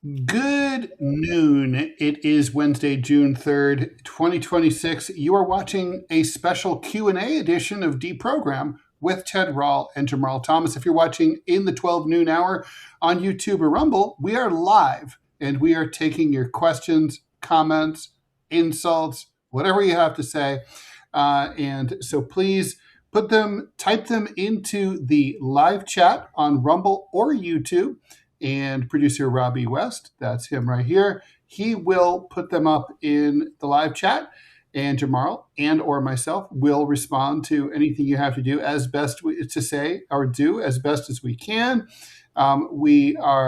Good noon. It is Wednesday, June 3rd, 2026. You are watching a special Q&A edition of DeProgram with Ted Rall and Jamarl Thomas. If you're watching in the 12 noon hour on YouTube or Rumble, we are live and we are taking your questions, comments, insults, whatever you have to say. And so please type them into the live chat on Rumble or YouTube. And producer Robby West, that's him right here, he will put them up in the live chat, and Jamarl and or myself will respond to anything you have to do as best to say or do as best as we can. We're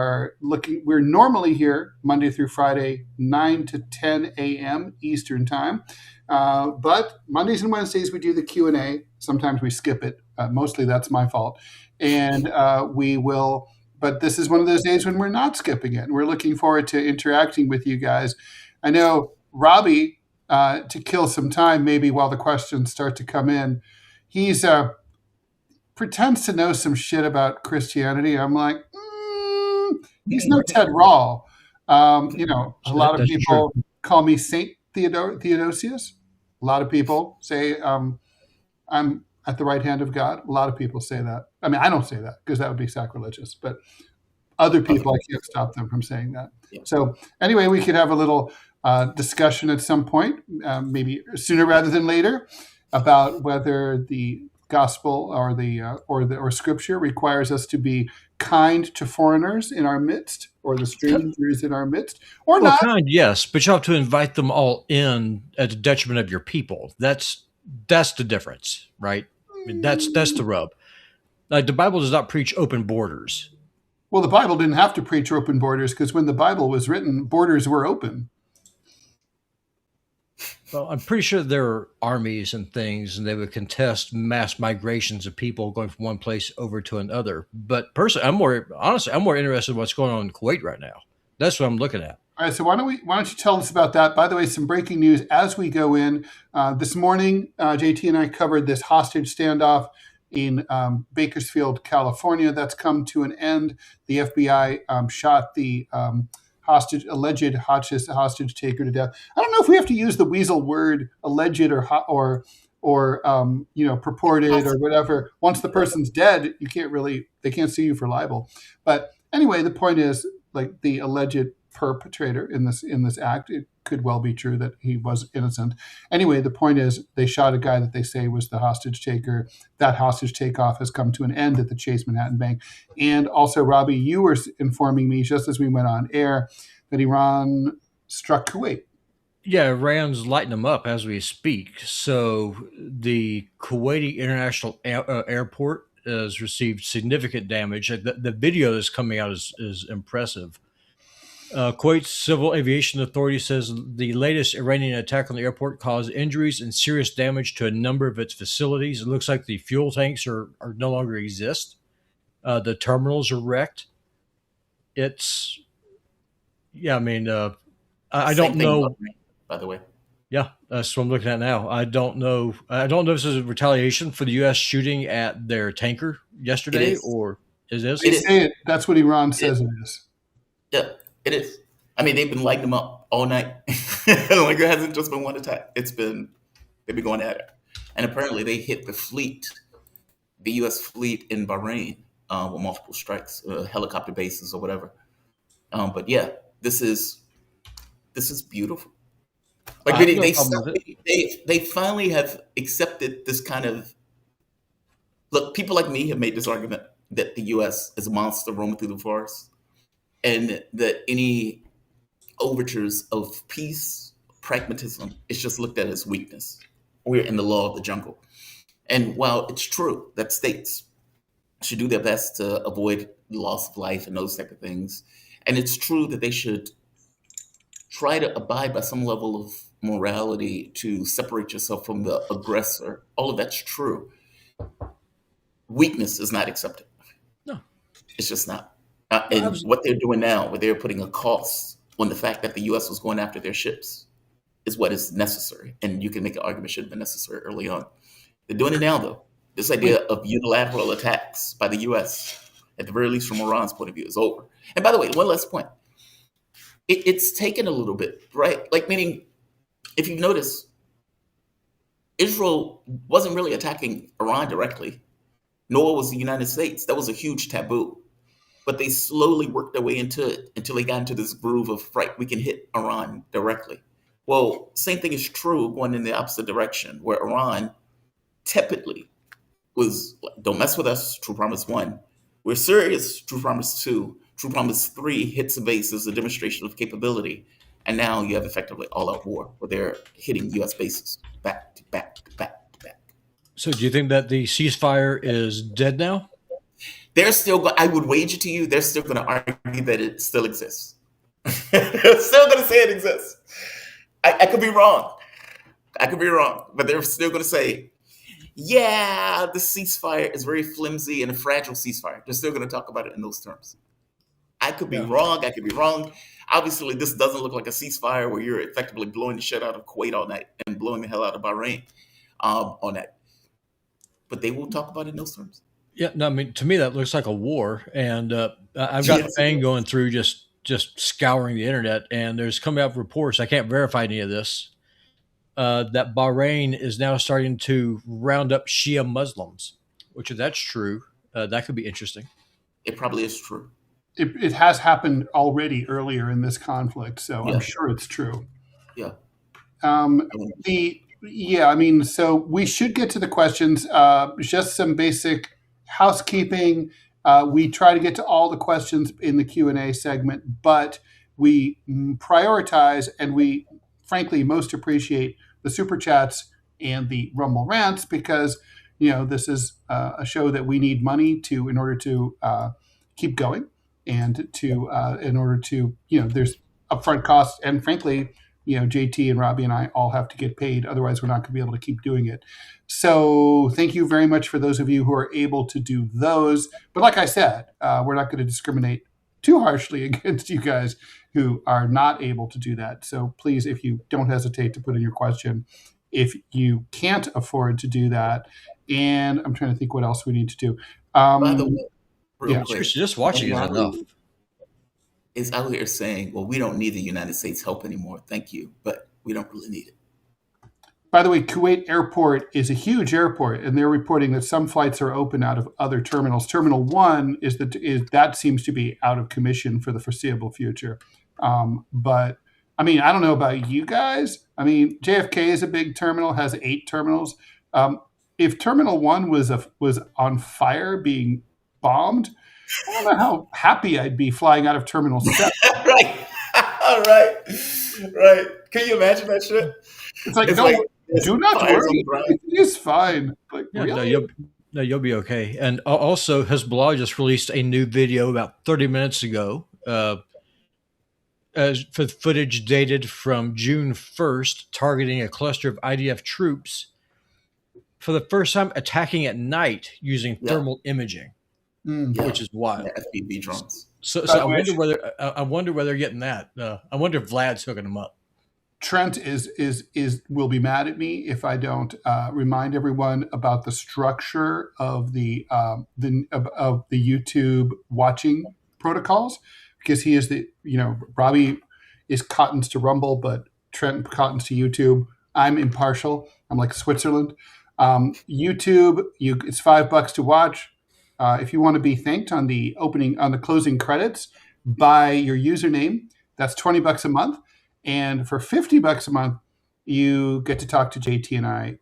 normally here Monday through Friday, 9 to 10 a.m. Eastern time. But Mondays and Wednesdays, we do the Q&A. Sometimes we skip it. Mostly that's my fault. And we will... But this is one of those days when we're not skipping it. We're looking forward to interacting with you guys. I know Robby, to kill some time, maybe while the questions start to come in, he's pretends to know some shit about Christianity. I'm like, he's no Ted Rall. A lot of people call me Saint Theodosius. A lot of people say I'm at the right hand of God. A lot of people say that. I mean, I don't say that because that would be sacrilegious, but other people, I can't stop them from saying that. Yeah. So anyway, we could have a little discussion at some point, maybe sooner rather than later, about whether the gospel or scripture requires us to be kind to foreigners in our midst, or the strangers in our midst, or not. Kind, yes, but you have to invite them all in at the detriment of your people. That's the difference, right? I mean, that's the rub. Like, the Bible does not preach open borders. Well, the Bible didn't have to preach open borders because when the Bible was written, borders were open. Well, I'm pretty sure there are armies and things, and they would contest mass migrations of people going from one place over to another. But personally, I'm more interested in what's going on in Kuwait right now. That's what I'm looking at. All right, so why don't you tell us about that? By the way, some breaking news as we go in. This morning, JT and I covered this hostage standoff in Bakersfield, California. That's come to an end. The FBI shot the alleged hostage taker to death. I don't know if we have to use the weasel word alleged or purported or whatever. Once the person's dead, they can't sue you for libel. But anyway, the point is, like, the alleged perpetrator in this act, it could well be true that he was innocent. Anyway, the point is, they shot a guy that they say was the hostage taker. That hostage takeoff has come to an end at the Chase Manhattan Bank. And also, Robby, you were informing me just as we went on air that Iran struck Kuwait. Yeah, Iran's lighting them up as we speak. So the Kuwaiti International Airport has received significant damage. The video that's coming out is impressive. Kuwait's Civil Aviation Authority says the latest Iranian attack on the airport caused injuries and serious damage to a number of its facilities. It looks like the fuel tanks are no longer exist. The terminals are wrecked. I don't know. By the way. Yeah, that's what I'm looking at now. I don't know if this is a retaliation for the U.S. shooting at their tanker yesterday, or is this? That's what Iran says it is. Yeah. It is. I mean, they've been lighting them up all night. Like, there hasn't just been one attack. They've been going at it. And apparently they hit the U.S. fleet in Bahrain with multiple strikes, helicopter bases or whatever. But yeah, this is beautiful. Like, they finally have accepted this kind of, look, people like me have made this argument that the U.S. is a monster roaming through the forest. And that any overtures of peace, pragmatism, is just looked at as weakness. We're in the law of the jungle. And while it's true that states should do their best to avoid loss of life and those type of things, and it's true that they should try to abide by some level of morality to separate yourself from the aggressor, all of that's true. Weakness is not accepted. No. It's just not. And what they're doing now, where they're putting a cost on the fact that the U.S. was going after their ships, is what is necessary. And you can make an argument should have been necessary early on. They're doing it now, though. This idea of unilateral attacks by the U.S., at the very least from Iran's point of view, is over. And by the way, one last point. It's taken a little bit, right? Like, meaning, if you notice, Israel wasn't really attacking Iran directly, nor was the United States. That was a huge taboo. But they slowly worked their way into it until they got into this groove of, right, we can hit Iran directly. Well, same thing is true going in the opposite direction, where Iran tepidly was, don't mess with us, True Promise 1. We're serious, True Promise 2. True Promise 3 hits a base as a demonstration of capability. And now you have effectively all-out war, where they're hitting U.S. bases back to back to back to back. So do you think that the ceasefire is dead now? They're still, I would wager to you, they're still going to argue that it still exists. They're still going to say it exists. I could be wrong. I could be wrong. But they're still going to say, yeah, the ceasefire is very flimsy and a fragile ceasefire. They're still going to talk about it in those terms. I could be wrong. I could be wrong. Obviously, this doesn't look like a ceasefire where you're effectively blowing the shit out of Kuwait all night and blowing the hell out of Bahrain all night. But they will talk about it in those terms. Yeah, no, I mean, to me, that looks like a war. And I've got Fang going through just scouring the internet, and there's coming out reports, I can't verify any of this, that Bahrain is now starting to round up Shia Muslims, which if that's true, that could be interesting. It probably is true. It has happened already earlier in this conflict, so I'm sure it's true. Yeah. So we should get to the questions. Just some basic housekeeping. We try to get to all the questions in the Q&A segment, but we prioritize, and we frankly most appreciate the super chats and the Rumble rants, because this is a show that we need money to in order to keep going, and to in order to there's upfront costs, and frankly JT and Robby and I all have to get paid, otherwise we're not going to be able to keep doing it. So thank you very much for those of you who are able to do those. But like I said, we're not going to discriminate too harshly against you guys who are not able to do that. So please, if you don't hesitate to put in your question, if you can't afford to do that. And I'm trying to think what else we need to do. By the way, real quick, just watching is enough. Is out here saying, well, we don't need the United States help anymore. Thank you. But we don't really need it. By the way, Kuwait Airport is a huge airport, and they're reporting that some flights are open out of other terminals. Terminal 1 that seems to be out of commission for the foreseeable future. But I mean, I don't know about you guys. I mean, JFK is a big terminal, has 8 terminals. If Terminal 1 was on fire, being bombed, I don't know how happy I'd be flying out of Terminal 7. Right. Can you imagine that shit? It's like, do not worry. It's fine. Like, really? No, you'll be okay. And also, Hezbollah just released a new video about 30 minutes ago, as for footage dated from June 1st, targeting a cluster of IDF troops for the first time, attacking at night using thermal imaging, which is wild. FPV drones. So I wonder whether they're getting that. I wonder if Vlad's hooking them up. Trent will be mad at me if I don't remind everyone about the structure of the YouTube watching protocols, because he is Robby is cottons to Rumble, but Trent cottons to YouTube. I'm impartial. I'm like Switzerland. YouTube, it's $5 to watch. If you want to be thanked on the closing credits by your username, that's $20 a month. And for $50 a month, you get to talk to JT and I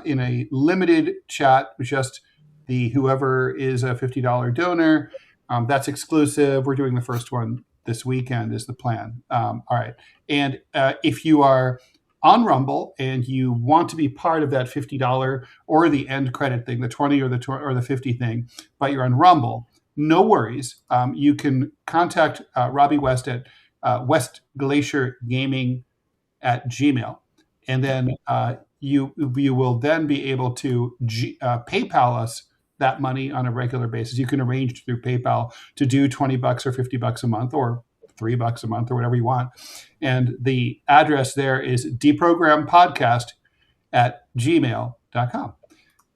in a limited chat with just whoever is a $50 donor. That's exclusive. We're doing the first one this weekend is the plan. All right. And if you are on Rumble and you want to be part of that $50 or the end credit thing, the 20 or the 50 thing, but you're on Rumble, no worries. You can contact Robby West at westglaciergaming@gmail, and then you will then be able to PayPal us that money on a regular basis. You can arrange through PayPal to do $20 or $50 a month, or $3 a month, or whatever you want. And the address there is DeProgram@gmail.com.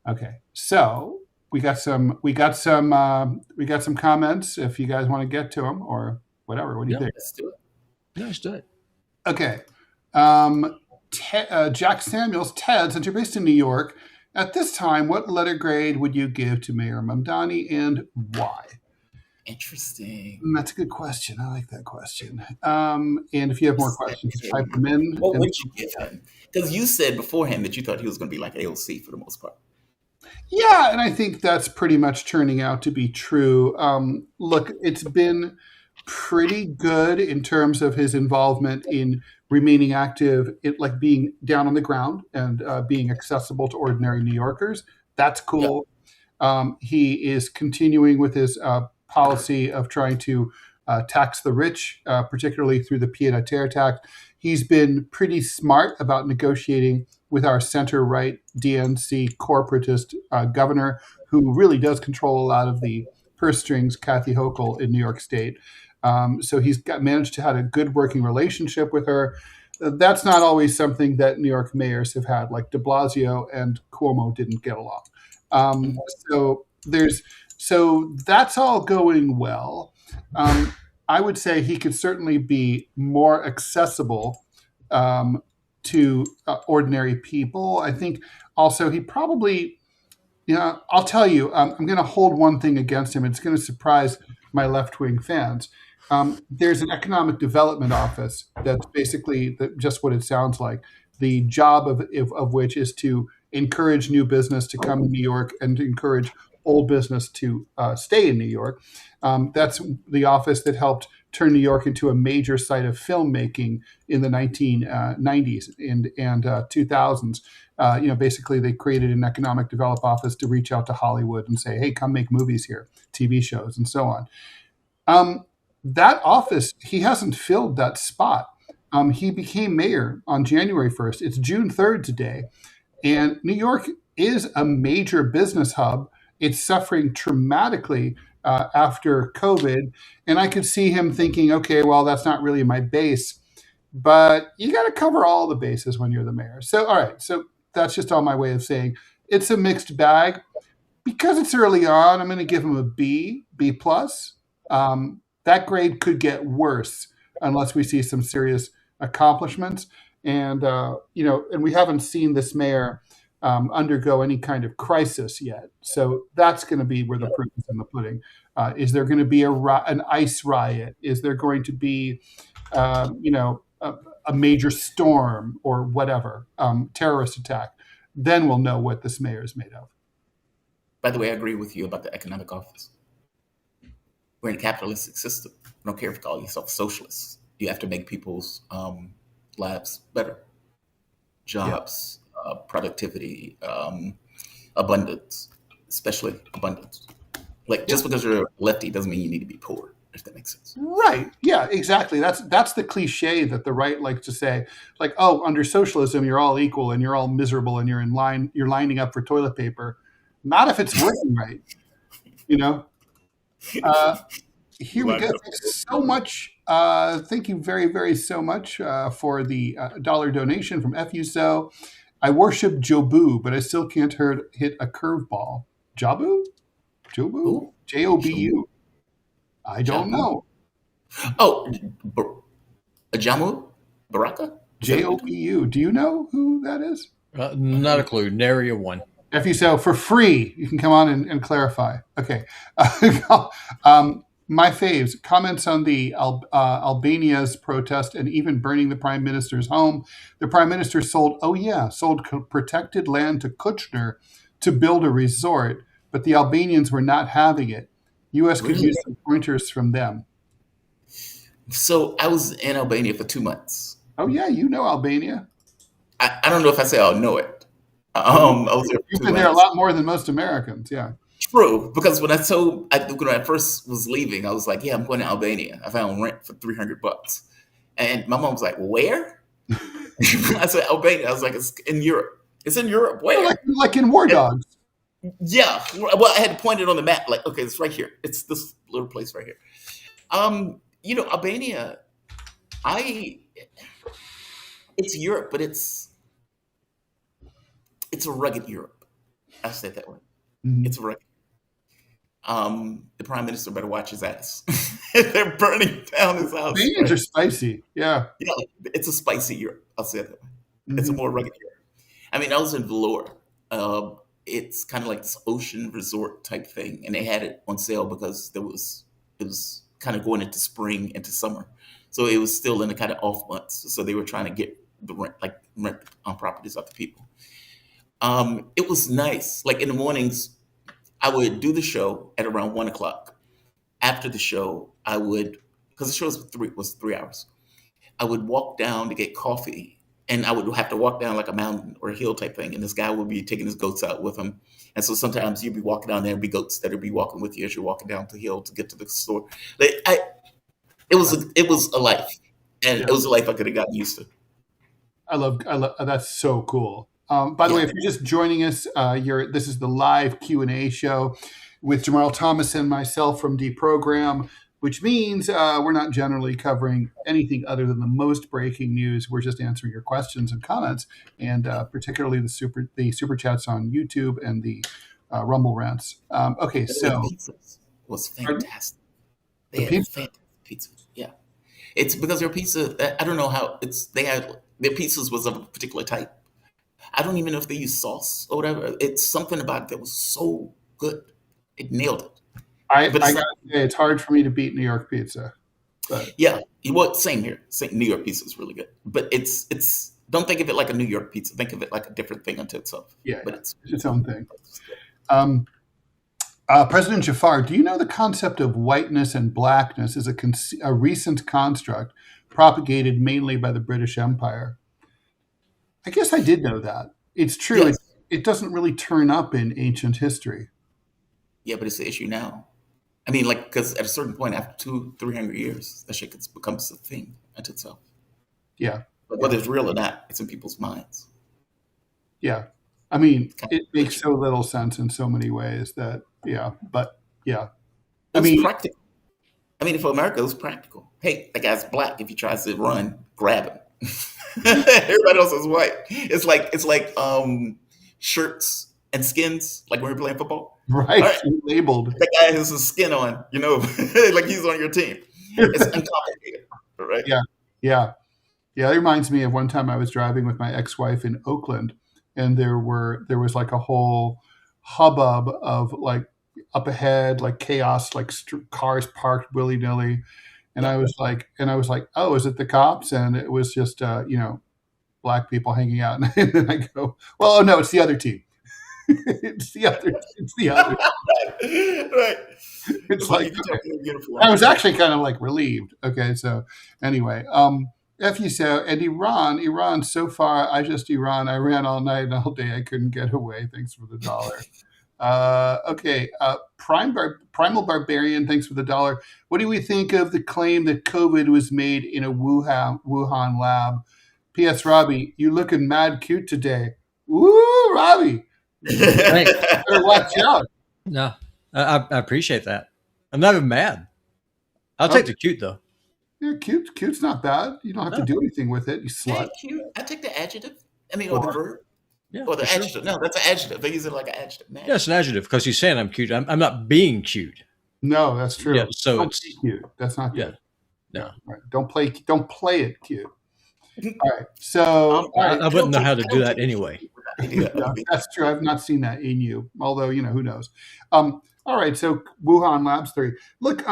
Okay, so we got some comments. If you guys want to get to them, or whatever, what do you think? Let's do it. Nice, do it. Okay. Jack Samuels, Ted, since you're based in New York, at this time, what letter grade would you give to Mayor Mamdani and why? Interesting. That's a good question. I like that question. And if you have more questions, type them in. What would you give him? Because you said beforehand that you thought he was going to be like AOC for the most part. Yeah, and I think that's pretty much turning out to be true. Look, it's been pretty good in terms of his involvement in remaining active, like being down on the ground and being accessible to ordinary New Yorkers. That's cool. He is continuing with his policy of trying to tax the rich, particularly through the pied-à-terre tax. He's been pretty smart about negotiating with our center-right DNC corporatist governor, who really does control a lot of the purse strings, Kathy Hochul, in New York State. So he's managed to have a good working relationship with her. That's not always something that New York mayors have had, like de Blasio and Cuomo didn't get along. So that's all going well. I would say he could certainly be more accessible to ordinary people. I think also he probably, I'll tell you, I'm going to hold one thing against him. It's going to surprise my left-wing fans. There's an economic development office that's basically just what it sounds like. The job of which is to encourage new business to come to New York and to encourage old business to stay in New York. That's the office that helped turn New York into a major site of filmmaking in the 1990s and 2000s. Basically, they created an economic development office to reach out to Hollywood and say, hey, come make movies here, TV shows, and so on. That office, he hasn't filled that spot. He became mayor on January 1st. It's June 3rd today. And New York is a major business hub. It's suffering dramatically after COVID. And I could see him thinking, okay, well, that's not really my base. But you got to cover all the bases when you're the mayor. So, all right. So that's just all my way of saying it's a mixed bag. Because it's early on, I'm going to give him a B plus. That grade could get worse unless we see some serious accomplishments. And, and we haven't seen this mayor undergo any kind of crisis yet. So that's going to be where the proof is in the pudding. Is there going to be an ICE riot? Is there going to be, a major storm or whatever, terrorist attack? Then we'll know what this mayor is made of. By the way, I agree with you about the economic office. We're in a capitalistic system. I don't care if you call yourself socialists. You have to make people's lives better. Jobs, productivity, abundance, especially abundance. Like just because you're a lefty doesn't mean you need to be poor, if that makes sense. Right. Yeah, exactly. That's the cliche that the right likes to say, like, oh, under socialism, you're all equal and you're all miserable and you're lining up for toilet paper. Not if it's working right, Here we go. Thanks so much. Thank you very, very so much for the dollar donation from FUSO. I worship Jobu, but I still can't hit a curveball. Jobu? Jobu? Jobu? I don't know. Oh, Jamu? Baraka? Jobu. Do you know who that is? Not a clue. Nary a one. FUSO for free. You can come on and clarify. Okay. My faves, comments on the Albania's protest and even burning the prime minister's home. The prime minister sold protected land to Kushner to build a resort, but the Albanians were not having it. U.S. could use some pointers from them. So I was in Albania for 2 months. Oh, yeah, you know Albania. I don't know if I say I'll know it. I was there You've been there a lot more than most Americans, yeah. True, because when I first was leaving, I was like, yeah, I'm going to Albania. I found rent for $300. And my mom was like, where? I said, Albania. I was like, it's in Europe. It's in Europe. Where? Like in War Dogs. Yeah. Well, I had to point it on the map. Like, okay, it's right here. It's this little place right here. Albania, it's Europe, but it's a rugged Europe. I said that way. Mm-hmm. It's rugged. The prime minister better watch his ass. They're burning down his house. Albanians are spicy. Yeah. Yeah, it's a spicy Europe. I'll say it that way. It's a Mhm. more rugged Europe. I mean, I was in Vlorë. It's kind of like this ocean resort type thing, and they had it on sale because it was kind of going into spring into summer, so it was still in the kind of off months. So they were trying to get the rent on properties off the people. It was nice. Like in the mornings, I would do the show at around 1 o'clock. After the show, I would, because the show was 3 hours. I would walk down to get coffee, and I would have to walk down like a mountain or a hill type thing. And this guy would be taking his goats out with him. And so sometimes you'd be walking down there and be goats that would be walking with you as you're walking down the hill to get to the store. It was a life, and it was a life I could have gotten used to. I love that's so cool. By the way, if you're just joining us, this is the live Q&A show with Jamarl Thomas and myself from DeProgram, which means we're not generally covering anything other than the most breaking news. We're just answering your questions and comments, and particularly the super chats on YouTube and the Rumble rants. Okay, so pizza was fantastic. The They had pizza? fantastic pizza. Yeah, it's because their pizza. I don't know how their pizzas was of a particular type. I don't even know if they use sauce or whatever. It's something about it that was so good. It nailed it. I But gotta it's say, it's hard for me to beat New York pizza. But yeah, same here. New York pizza is really good, but it's don't think of it like a New York pizza. Think of it like a different thing unto itself. yeah, But it's its own thing. President Jafar, do you know the concept of whiteness and blackness is a recent construct propagated mainly by the British Empire? I guess I did know that. It's true. yes, It doesn't really turn up in ancient history. yeah, but it's the issue now. I mean, like, because at a certain point, after 300 years, that shit becomes a thing unto itself. Yeah, But whether it's real or not, it's in people's minds. yeah. I mean, Kind it of makes issue. so little sense in so many ways that, yeah, but yeah. It I was mean, practical. I mean, for America, it was practical. Hey, that guy's black. If he tries to run, grab him. Everybody else is white. It's like shirts and skins, like when we're playing football. All right, right, labeled. that guy has his skin on, like he's on your team. It's uncomplicated, right? Yeah, yeah. Yeah, it reminds me of one time I was driving with my ex-wife in Oakland, and there was like a whole hubbub of like up ahead, like chaos, like cars parked willy-nilly, and Yeah. I was like, oh, is it the cops? And it was just black people hanging out, and then I go, well, oh no, it's the other team. It's the other. It's the other. Right. It's It's like like if you talk in uniform. I was actually kind of like relieved. Okay, so anyway, if you so and Iran so far, Iran. I ran all night and all day. I couldn't get away. Thanks for the dollar. Okay, Primal Barbarian. Thanks for the dollar. What do we think of the claim that COVID was made in a Wuhan lab? P.S. Robby, you looking mad cute today. Woo, Robby. Thanks. Better watch out. No, I appreciate that. I'm not even mad. I'll take the cute though. Yeah, cute's not bad. You don't have to do anything with it, you slut. Hey, cute. I take the adjective. I mean, or the verb, Yeah, or the for sure. adjective. No, that's an adjective. They use it like an adjective. Man. Yeah, it's an adjective because he's saying I'm cute. I'm not being cute. No, that's true. Yeah, so Don't it's be cute. That's not yeah. good. No, Right. Don't play it cute. All right. So all right. I wouldn't know how to do that anyway. Yeah, that's true. I've not seen that in you, although who knows. All right. So Wuhan Labs theory. Look,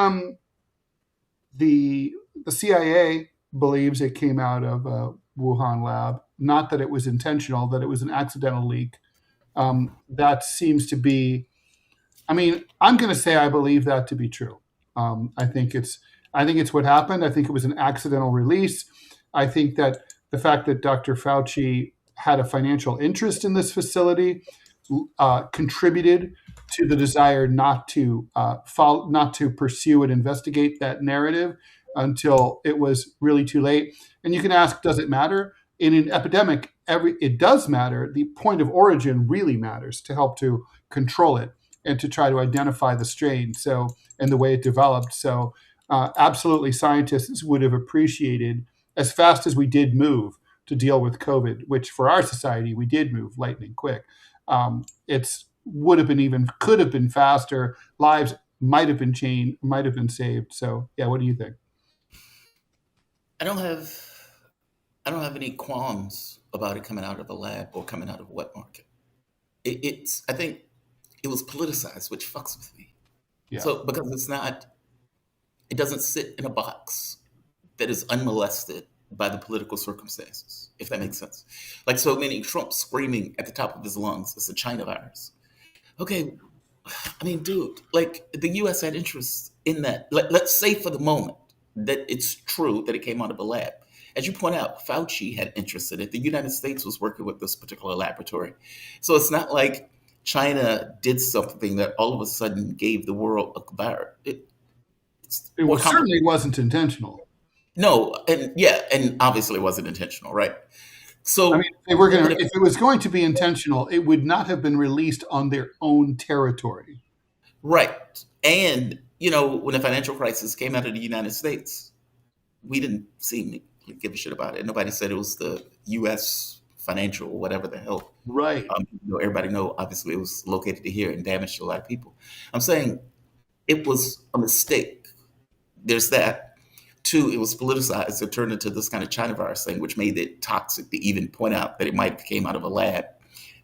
the CIA believes it came out of a Wuhan lab. Not that it was intentional, that it was an accidental leak. That seems to be. I mean, I'm going to say I believe that to be true. I think it's what happened. I think it was an accidental release. I think that the fact that Dr. Fauci had a financial interest in this facility contributed to the desire not to pursue and investigate that narrative until it was really too late. And you can ask, does it matter? In an epidemic, it does matter. The point of origin really matters to help to control it and to try to identify the strain. And the way it developed. So absolutely, scientists would have appreciated, as fast as we did move to deal with COVID, which for our society we did move lightning quick. Could have been faster. Lives might have been saved. So yeah, what do you think? I don't have any qualms about it coming out of a lab or coming out of a wet market. I think it was politicized, which fucks with me. Yeah. So because it doesn't sit in a box that is unmolested by the political circumstances, if that makes sense. Like so many Trump screaming at the top of his lungs, it's a China virus. Okay, I mean, dude, like the U.S. had interest in that. Let's say for the moment that it's true that it came out of a lab. As you point out, Fauci had interest in it. The United States was working with this particular laboratory. So it's not like China did something that all of a sudden gave the world a virus. It certainly wasn't intentional. No, and obviously it wasn't intentional, right? So I mean, if it was going to be intentional, it would not have been released on their own territory. Right. And, when the financial crisis came out of the United States, we didn't give a shit about it. Nobody said it was the U.S. financial, whatever the hell. Right. Everybody know, obviously, it was located here and damaged a lot of people. I'm saying it was a mistake. There's that. 2, it was politicized. It turned into this kind of China virus thing, which made it toxic to even point out that it might have came out of a lab.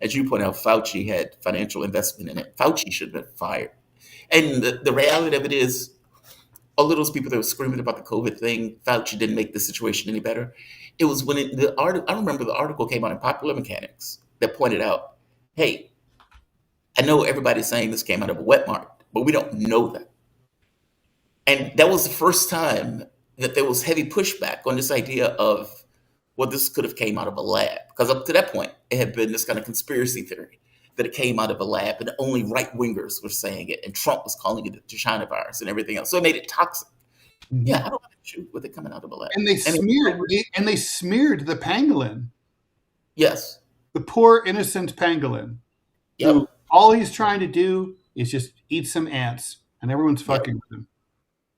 As you point out, Fauci had financial investment in it. Fauci should have been fired. And the reality of it is, all of those people that were screaming about the COVID thing, Fauci didn't make the situation any better. It was when I remember the article came out in Popular Mechanics that pointed out, hey, I know everybody's saying this came out of a wet market, but we don't know that. And that was the first time that there was heavy pushback on this idea of, well, this could have came out of a lab. Because up to that point, it had been this kind of conspiracy theory that it came out of a lab and only right-wingers were saying it. And Trump was calling it the China virus and everything else. So it made it toxic. Mm-hmm. Yeah, I don't have an issue with it coming out of a lab. And they smeared the pangolin. Yes. The poor, innocent pangolin. Yep. Who all he's trying to do is just eat some ants. And everyone's fucking with him.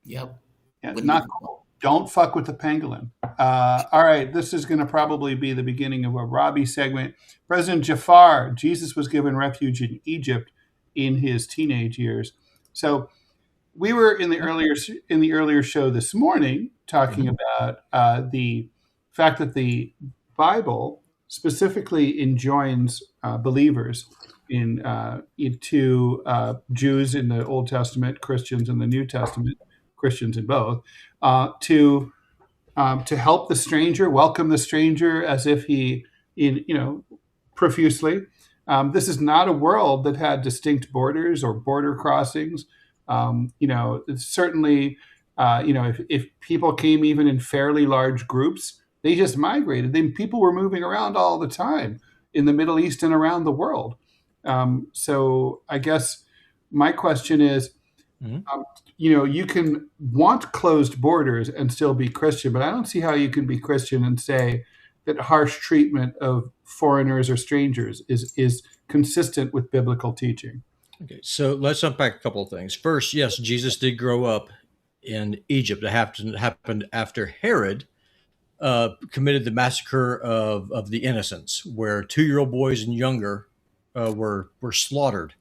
Yep. Yeah, not cool. Don't fuck with the pangolin. All right, this is going to probably be the beginning of a Robby segment. President Jafar, Jesus was given refuge in Egypt in his teenage years. So we were in the earlier show this morning talking about the fact that the Bible specifically enjoins believers to Jews in the Old Testament, Christians in the New Testament, Christians in both, to help the stranger, welcome the stranger as if he, profusely. This is not a world that had distinct borders or border crossings. It's certainly, if people came even in fairly large groups, they just migrated. People were moving around all the time in the Middle East and around the world. So I guess my question is, you can want closed borders and still be Christian, but I don't see how you can be Christian and say that harsh treatment of foreigners or strangers is consistent with biblical teaching. Okay, so let's unpack a couple of things. First, yes, Jesus did grow up in Egypt. It happened after Herod committed the massacre of the innocents, where 2-year-old boys and younger were slaughtered.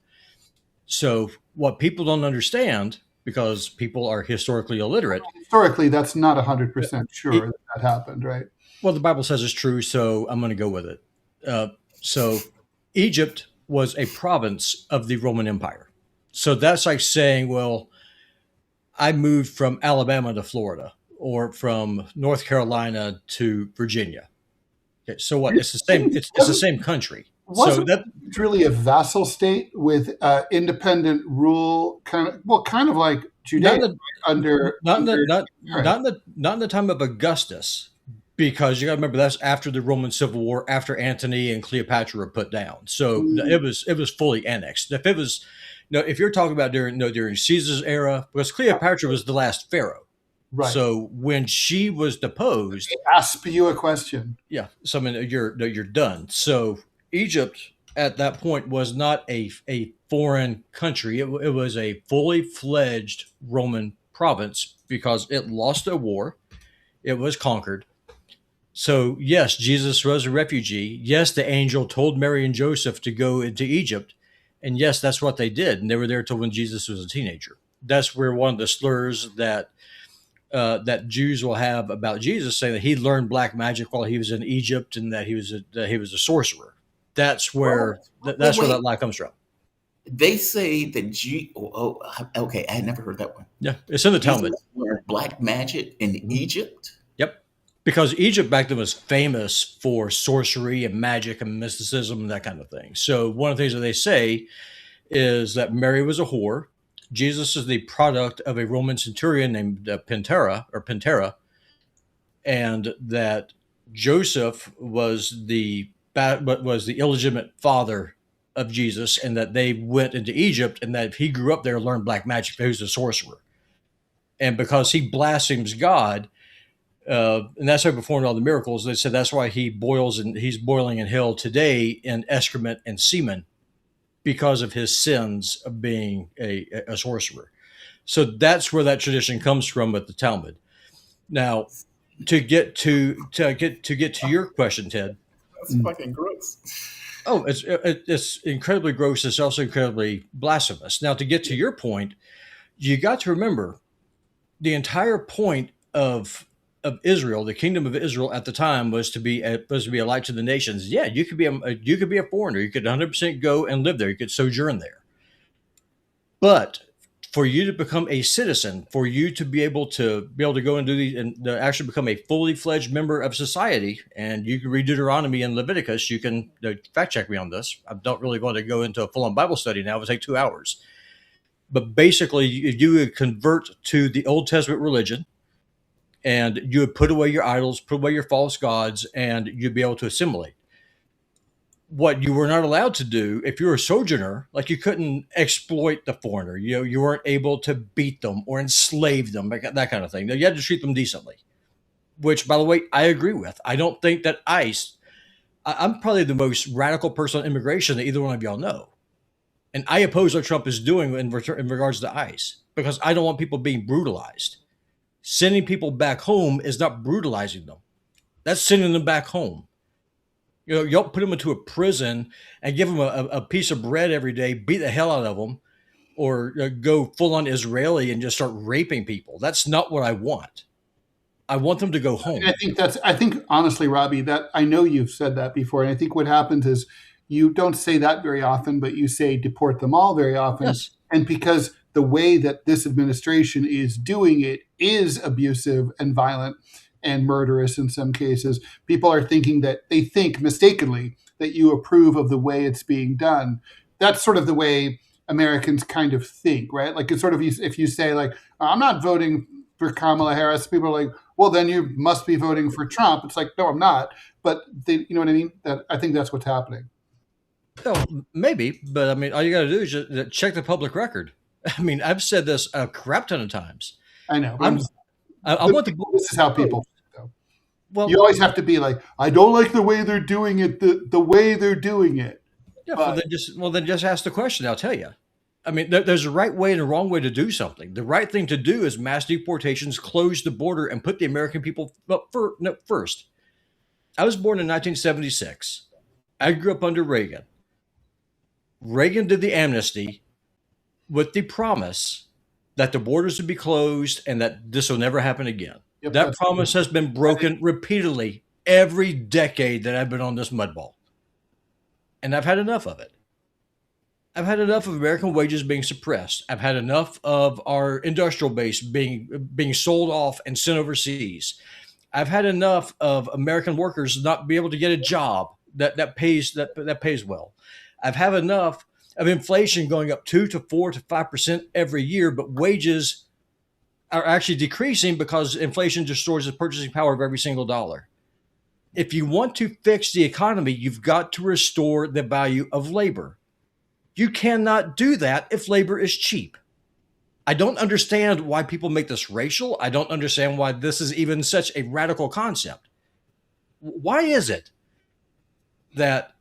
So what people don't understand, because people are historically illiterate. Historically, that's not 100% sure that happened, right? Well, the Bible says it's true, so I'm going to go with it. So Egypt was a province of the Roman Empire. So that's like saying, well, I moved from Alabama to Florida or from North Carolina to Virginia. Okay, so what? It's the same. It's the same country. Wasn't it's really a vassal state with independent rule, kind of like Judea not in the time of Augustus, because you got to remember that's after the Roman Civil War, after Antony and Cleopatra were put down. So it was fully annexed. If it was, if you're talking about during Caesar's era, because Cleopatra was the last pharaoh. Right. So when she was deposed, ask you a question. Yeah. So I mean, you're done. So Egypt at that point was not a foreign country. It was a fully fledged Roman province because it lost a war. It was conquered. So yes, Jesus was a refugee. Yes, the angel told Mary and Joseph to go into Egypt. And yes, that's what they did. And they were there till when Jesus was a teenager. That's where one of the slurs that Jews will have about Jesus, saying that he learned black magic while he was in Egypt and that he was a sorcerer. That's where that's where that lie comes from. They say that okay, I had never heard that one. Yeah, it's in the Talmud. Learned black magic in Egypt. Yep, because Egypt back then was famous for sorcery and magic and mysticism and that kind of thing. So one of the things that they say is that Mary was a whore. Jesus is the product of a Roman centurion named Pentera, and that Joseph was the illegitimate father of Jesus, and that they went into Egypt, and that if he grew up there and learned black magic, he was a sorcerer. And because he blasphemes God, and that's how he performed all the miracles, they said that's why he's boiling in hell today in excrement and semen, because of his sins of being a sorcerer. So that's where that tradition comes from with the Talmud. Now, to get to your question, Ted. That's fucking gross. Oh, it's incredibly gross. It's also incredibly blasphemous. Now, to get to your point, you got to remember the entire point of Israel, the kingdom of Israel at the time, was to be a light to the nations. Yeah, you could be a foreigner. You could 100% go and live there. You could sojourn there. But for you to become a citizen, for you to be able to go and do these and to actually become a fully fledged member of society, and you can read Deuteronomy and Leviticus. You can fact check me on this. I don't really want to go into a full-on Bible study now. It would take 2 hours. But basically, you would convert to the Old Testament religion, and you would put away your idols, put away your false gods, and you'd be able to assimilate. What you were not allowed to do, if you were a sojourner, like you couldn't exploit the foreigner. You weren't able to beat them or enslave them, that kind of thing. You had to treat them decently, which, by the way, I agree with. I don't think that I'm probably the most radical person on immigration that either one of y'all know. And I oppose what Trump is doing in regards to ICE, because I don't want people being brutalized. Sending people back home is not brutalizing them. That's sending them back home. You don't put them into a prison and give them a piece of bread every day, beat the hell out of them, or go full on Israeli and just start raping people. That's not what I want. I want them to go home. I think honestly, Robby, that I know you've said that before. And I think what happens is you don't say that very often, but you say deport them all very often. Yes. And because the way that this administration is doing it is abusive and violent and murderous in some cases, people are thinking that they think mistakenly that you approve of the way it's being done. That's sort of the way Americans kind of think, right? Like it's sort of, if you say like, I'm not voting for Kamala Harris, people are like, well, then you must be voting for Trump. It's like, no, I'm not. But you know what I mean? I think that's what's happening. Oh, maybe, but I mean, all you got to do is just check the public record. I mean, I've said this a crap ton of times. I know. This is how people go. Well, you always have to be like, I don't like the way they're doing it. The way they're doing it. Yeah. Then just ask the question. I'll tell you. I mean, there's a right way and a wrong way to do something. The right thing to do is mass deportations, close the border, and put the American people first. I was born in 1976. I grew up under Reagan. Reagan did the amnesty with the promise that the borders would be closed and that this will never happen again. Yep, that promise has been broken repeatedly every decade that I've been on this mudball. And I've had enough of it. I've had enough of American wages being suppressed. I've had enough of our industrial base being sold off and sent overseas. I've had enough of American workers not be able to get a job that pays well. I've had enough of inflation going up 2 to 4 to 5% every year, but wages are actually decreasing because inflation destroys the purchasing power of every single dollar. If you want to fix the economy, you've got to restore the value of labor. You cannot do that if labor is cheap. I don't understand why people make this racial. I don't understand why this is even such a radical concept. Why is it that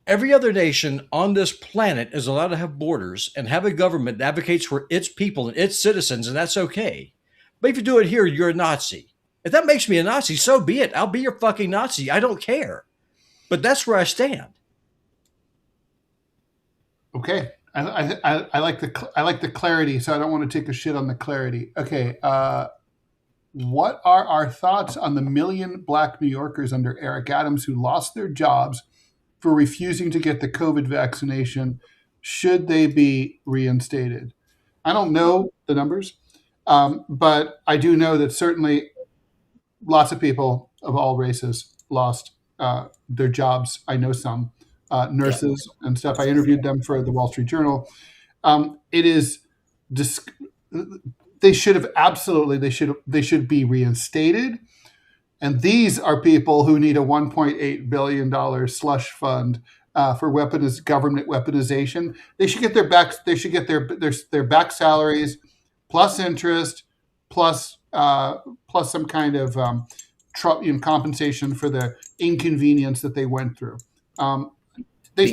every other nation on this planet is allowed to have borders and have a government that advocates for its people and its citizens, and that's okay? But if you do it here, you're a Nazi. If that makes me a Nazi, so be it. I'll be your fucking Nazi. I don't care. But that's where I stand. Okay. I like the clarity, so I don't want to take a shit on the clarity. Okay, what are our thoughts on the million Black New Yorkers under Eric Adams who lost their jobs for refusing to get the COVID vaccination? Should they be reinstated? I don't know the numbers, but I do know that certainly lots of people of all races lost their jobs. I know some nurses and stuff. I interviewed them for the Wall Street Journal. It is they should have absolutely they should be reinstated. And these are people who need a $1.8 billion slush fund for government weaponization. They should get their back. They should get their back salaries, plus interest, plus some kind of compensation for the inconvenience that they went through. That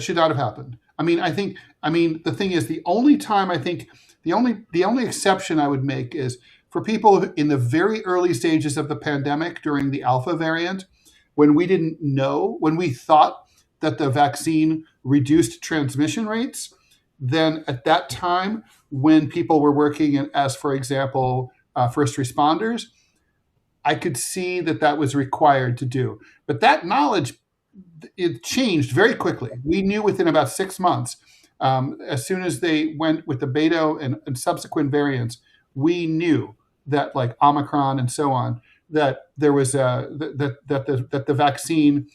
should not have happened. The thing is, the only exception I would make is for people in the very early stages of the pandemic during the Alpha variant, when we didn't know, when we thought that the vaccine reduced transmission rates, then at that time, when people were working as, for example, first responders, I could see that was required to do. But that knowledge, it changed very quickly. We knew within about 6 months, as soon as they went with the beta and subsequent variants, we knew that, like Omicron and so on, that there was that the vaccine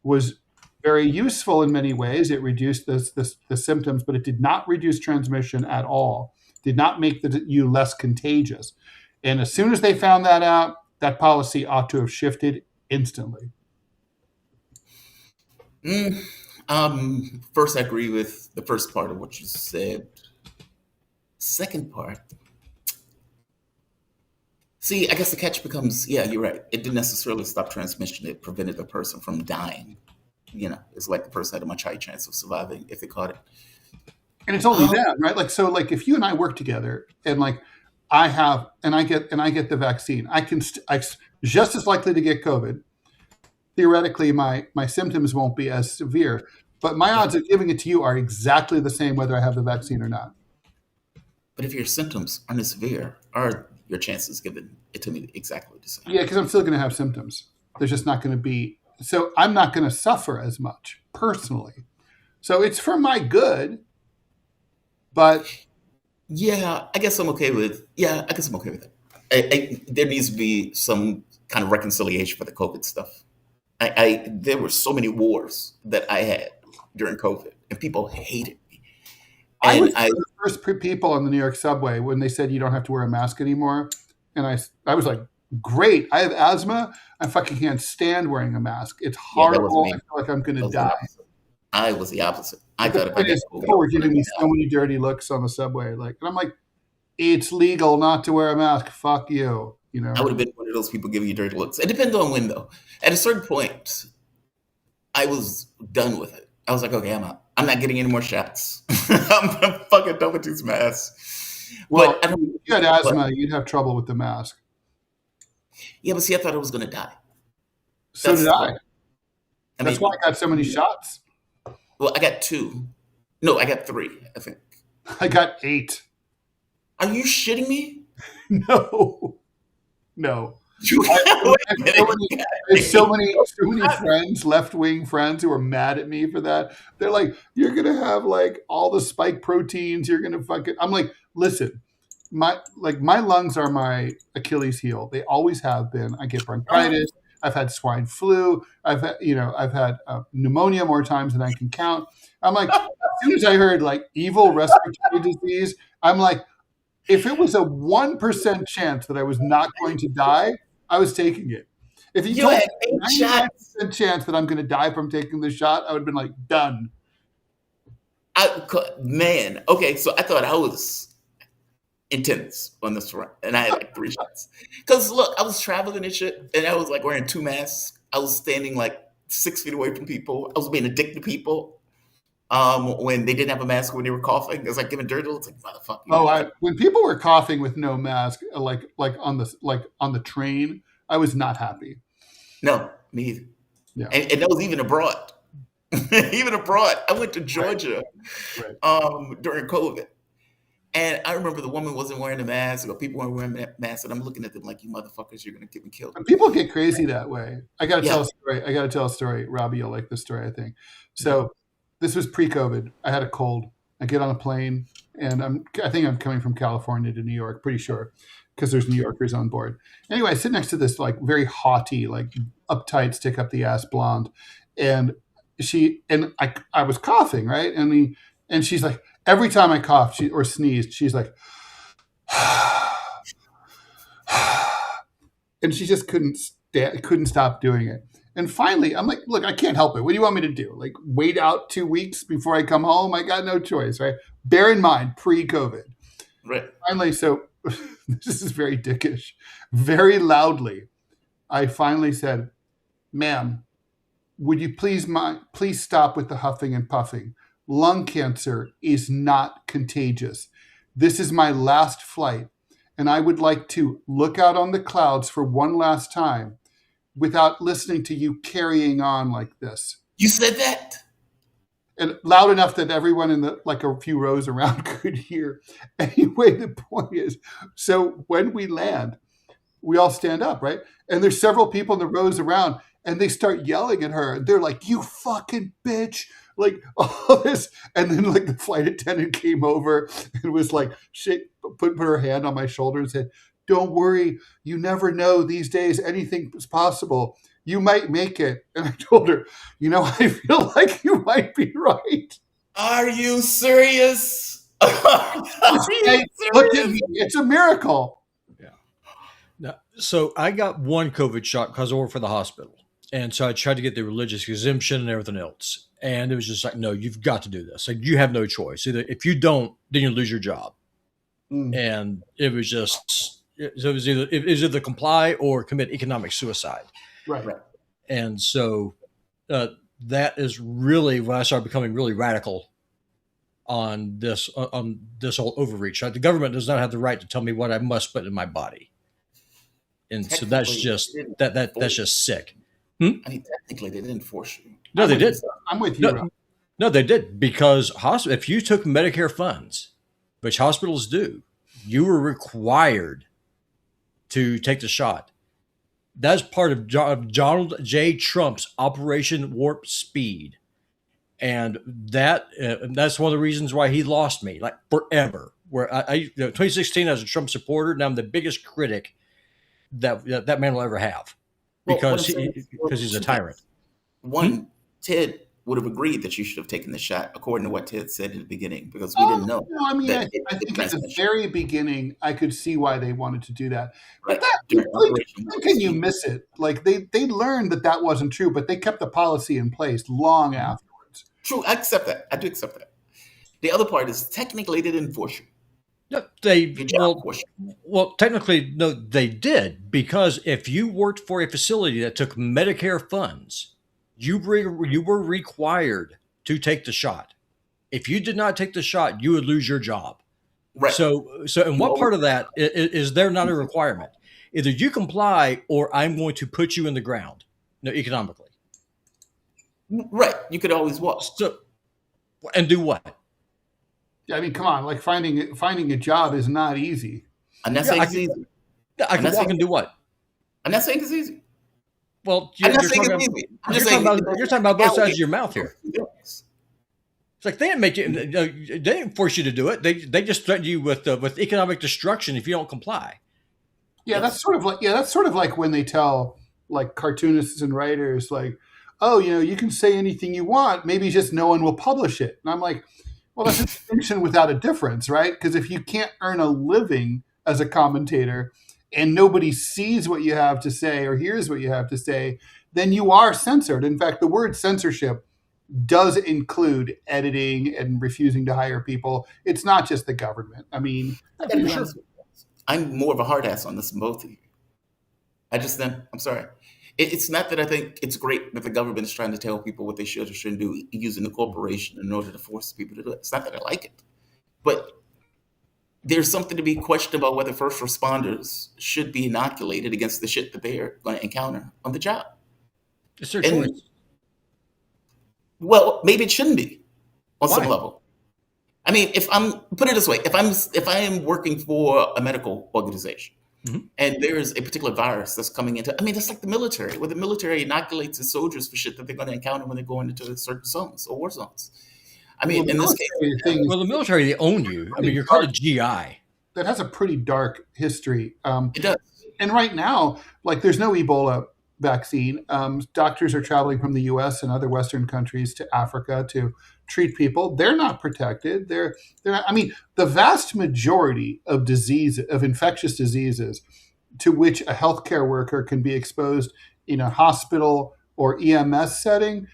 was very useful in many ways. It reduced the symptoms, but it did not reduce transmission at all. Did not make you less contagious. And as soon as they found that out, that policy ought to have shifted instantly. First, I agree with the first part of what you said. Second part, see, I guess the catch becomes, yeah, you're right. It didn't necessarily stop transmission. It prevented the person from dying. It's like the person had a much higher chance of surviving if they caught it. And it's only that, right? So if you and I work together, and I get the vaccine, I just as likely to get COVID. Theoretically, my symptoms won't be as severe, but my odds of giving it to you are exactly the same whether I have the vaccine or not. But if your symptoms aren't as severe, are your chances giving it to me exactly the same? Yeah, because I'm still going to have symptoms. There's just not going to be, so I'm not going to suffer as much personally. So it's for my good, but I guess I'm okay with it. There needs to be some kind of reconciliation for the COVID stuff. There were so many wars that I had during COVID, and people hated me. I was the first people on the New York subway when they said you don't have to wear a mask anymore. And I was like, great. I have asthma. I fucking can't stand wearing a mask. It's horrible. I feel like I'm going to die. I was the opposite. I thought people were giving me so many dirty looks on the subway. And I'm like, it's legal not to wear a mask. Fuck you. I would have been one of those people giving you dirty looks. It depends on when, though. At a certain point, I was done with it. I was like, okay, I'm out. I'm not getting any more shots. I'm fucking done with these masks. Well, if you had asthma, you'd have trouble with the mask. Yeah, but see, I thought I was going to die. So did I. That's why I got so many shots. Well, I got 2. No, I got 3, I think. I got 8. Are you shitting me? No. There's so many friends, left-wing friends, who are mad at me for that. They're like, you're gonna have all the spike proteins. You're gonna fucking. I'm like, listen, my lungs are my Achilles heel. They always have been. I get bronchitis. I've had swine flu. I've had pneumonia more times than I can count. I'm like, as soon as I heard evil respiratory disease, I'm like, if it was a 1% chance that I was not going to die, I was taking it. If you told me 99% chance that I'm going to die from taking the shot, I would have been like, done. Okay, so I thought I was intense on this run, and I had 3 shots. Because look, I was traveling and shit, and I was wearing 2 masks. I was standing 6 feet away from people. I was being a dick to people. When they didn't have a mask, when they were coughing, it was giving dirty looks, motherfucker. When people were coughing with no mask, like on the train, I was not happy. No, me either. Yeah. And that was even abroad. even abroad. I went to Georgia Right. during COVID. And I remember the woman wasn't wearing a mask, or people weren't wearing masks, and I'm looking at them like, you motherfuckers, you're going to get me killed. And people get crazy that way. I got to Yeah. tell a story. Robby, you'll like this story, I think. So this was pre-COVID. I had a cold. I get on a plane, and I think I'm coming from California to New York, pretty sure, because there's New Yorkers on board. Anyway, I sit next to this like very haughty, like uptight, stick up the ass blonde, and I was coughing, right? And she's like, every time I coughed or sneezed, she's like, and she just couldn't stop doing it. And finally, I'm like, look, I can't help it. What do you want me to do? Like, wait out 2 weeks before I come home? I got no choice, right? Bear in mind, pre-COVID. Right. Finally, so this is very dickish. Very loudly, I finally said, ma'am, would you please stop with the huffing and puffing? Lung cancer is not contagious. This is my last flight, and I would like to look out on the clouds for one last time without listening to you carrying on like this. You said that? And loud enough that everyone in the like a few rows around could hear. Anyway, the point is, so when we land, we all stand up, right? And there's several people in the rows around, and they start yelling at her. They're like, you fucking bitch. Like all this. And then like the flight attendant came over and was like, put her hand on my shoulder and said, don't worry. You never know these days. Anything is possible. You might make it. And I told her, I feel like you might be right. Are you serious? Are you serious? Look at me. It's a miracle. Yeah. Now, so I got one COVID shot because I work for the hospital. And so I tried to get the religious exemption and everything else. And it was just like, no, you've got to do this. Like, you have no choice. Either if you don't, then you lose your job. And it was just, so it was either comply or commit economic suicide. Right. And so that is really when I started becoming really radical on this whole overreach. The government does not have the right to tell me what I must put in my body. And so that's just that's just sick. I mean, technically, they didn't force you. No, they did. I'm with you. No, they did, because if you took Medicare funds, which hospitals do, you were required to take the shot. That's part of Donald J. Trump's Operation Warp Speed. And that's one of the reasons why he lost me, like forever. Where I 2016, I was a Trump supporter. Now I'm the biggest critic that man will ever have, because he's a tyrant. One, Ted would have agreed that you should have taken the shot, according to what Ted said in the beginning, because we didn't know. No, I mean, I think at the very beginning, I could see why they wanted to do that. But how can you miss it? Like they learned that wasn't true, but they kept the policy in place long afterwards. True, I accept that. I do accept that. The other part is technically they didn't force you. No, well, technically, no, they did, because if you worked for a facility that took Medicare funds, you were required to take the shot. If you did not take the shot, you would lose your job. Right. So, and what part of that is there not a requirement? Either you comply, or I'm going to put you in the ground, economically. Right. You could always walk. So, and do what? Yeah, I mean, come on. Like finding a job is not easy. I'm not saying it's easy. I can walk and do what? I'm not saying it's easzy. Well, you're talking about both sides of your mouth here. It's like they didn't make you. They didn't force you to do it. They just threatened you with economic destruction if you don't comply. Yeah, that's sort of like when they tell like cartoonists and writers like, oh, you can say anything you want. Maybe just no one will publish it. And I'm like, well, that's a distinction without a difference, right? Because if you can't earn a living as a commentator and nobody sees what you have to say or hears what you have to say, then you are censored. In fact, the word censorship does include editing and refusing to hire people. It's not just the government. I mean, I'm more of a hard ass on this than both of you. I'm sorry. It's not that I think it's great that the government is trying to tell people what they should or shouldn't do using the corporation in order to force people to do it. It's not that I like it. But there's something to be questioned about whether first responders should be inoculated against the shit that they're going to encounter on the job. It's their choice. Well, maybe it shouldn't be on some Why? level. I mean, put it this way, if I am working for a medical organization Mhm. and there's a particular virus that's coming into, I mean, that's like the military, where the military inoculates its soldiers for shit that they're going to encounter when they're going into certain zones or war zones. I Well, mean, the in this case, military thing Well, the military, they own you. I mean, you're called a GI. that has a pretty dark history. it does. And right now, like, there's no Ebola vaccine. Doctors are traveling from the U.S. and other Western countries to Africa to treat people. They're not protected. They're not. I mean, the vast majority of infectious diseases to which a healthcare worker can be exposed in a hospital or EMS setting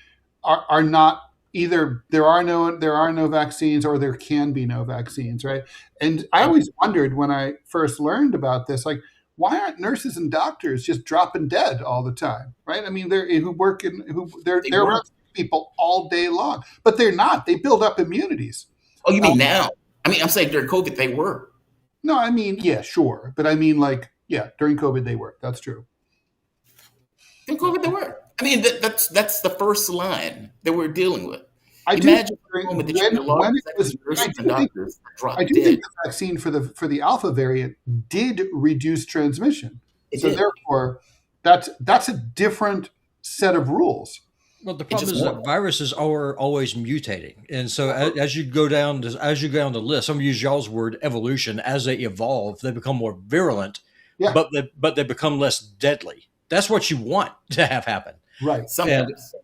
are not either. There are no vaccines, or there can be no vaccines, right? And I always wondered when I first learned about this, like, why aren't nurses and doctors just dropping dead all the time, right? I mean, they're around people all day long, but they're not. They build up immunities. Oh, you mean now? I mean, I'm saying during COVID they were. No, I mean, yeah, sure, but I mean, like, yeah, during COVID they were. That's true. During COVID they were. I mean, that's the first line that we're dealing with. I Imagine do the moment that when, you had a lot when of it was, nurses I and do think, doctors that dropped I do dead. think the vaccine for the Alpha variant did reduce transmission. It So did. therefore, that's a different set of rules. Well, the problem just is that worked. viruses are always mutating, and so as you go down the list, I'm gonna use y'all's word evolution. As they evolve, they become more virulent, Yeah. but they become less deadly. That's what you want to have happen. Right. Sometimes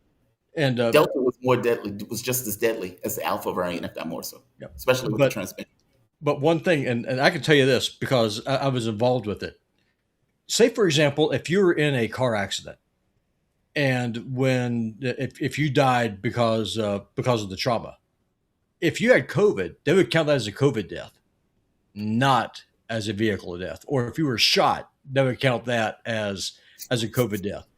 And Delta was more deadly, was just as deadly as the Alpha variant, if not more so. Yeah. Especially with the transmission. But one thing, and I can tell you this because I was involved with it. Say, for example, if you were in a car accident, and if you died because of the trauma, if you had COVID, they would count that as a COVID death, not as a vehicle death. Or if you were shot, they would count that as a COVID death.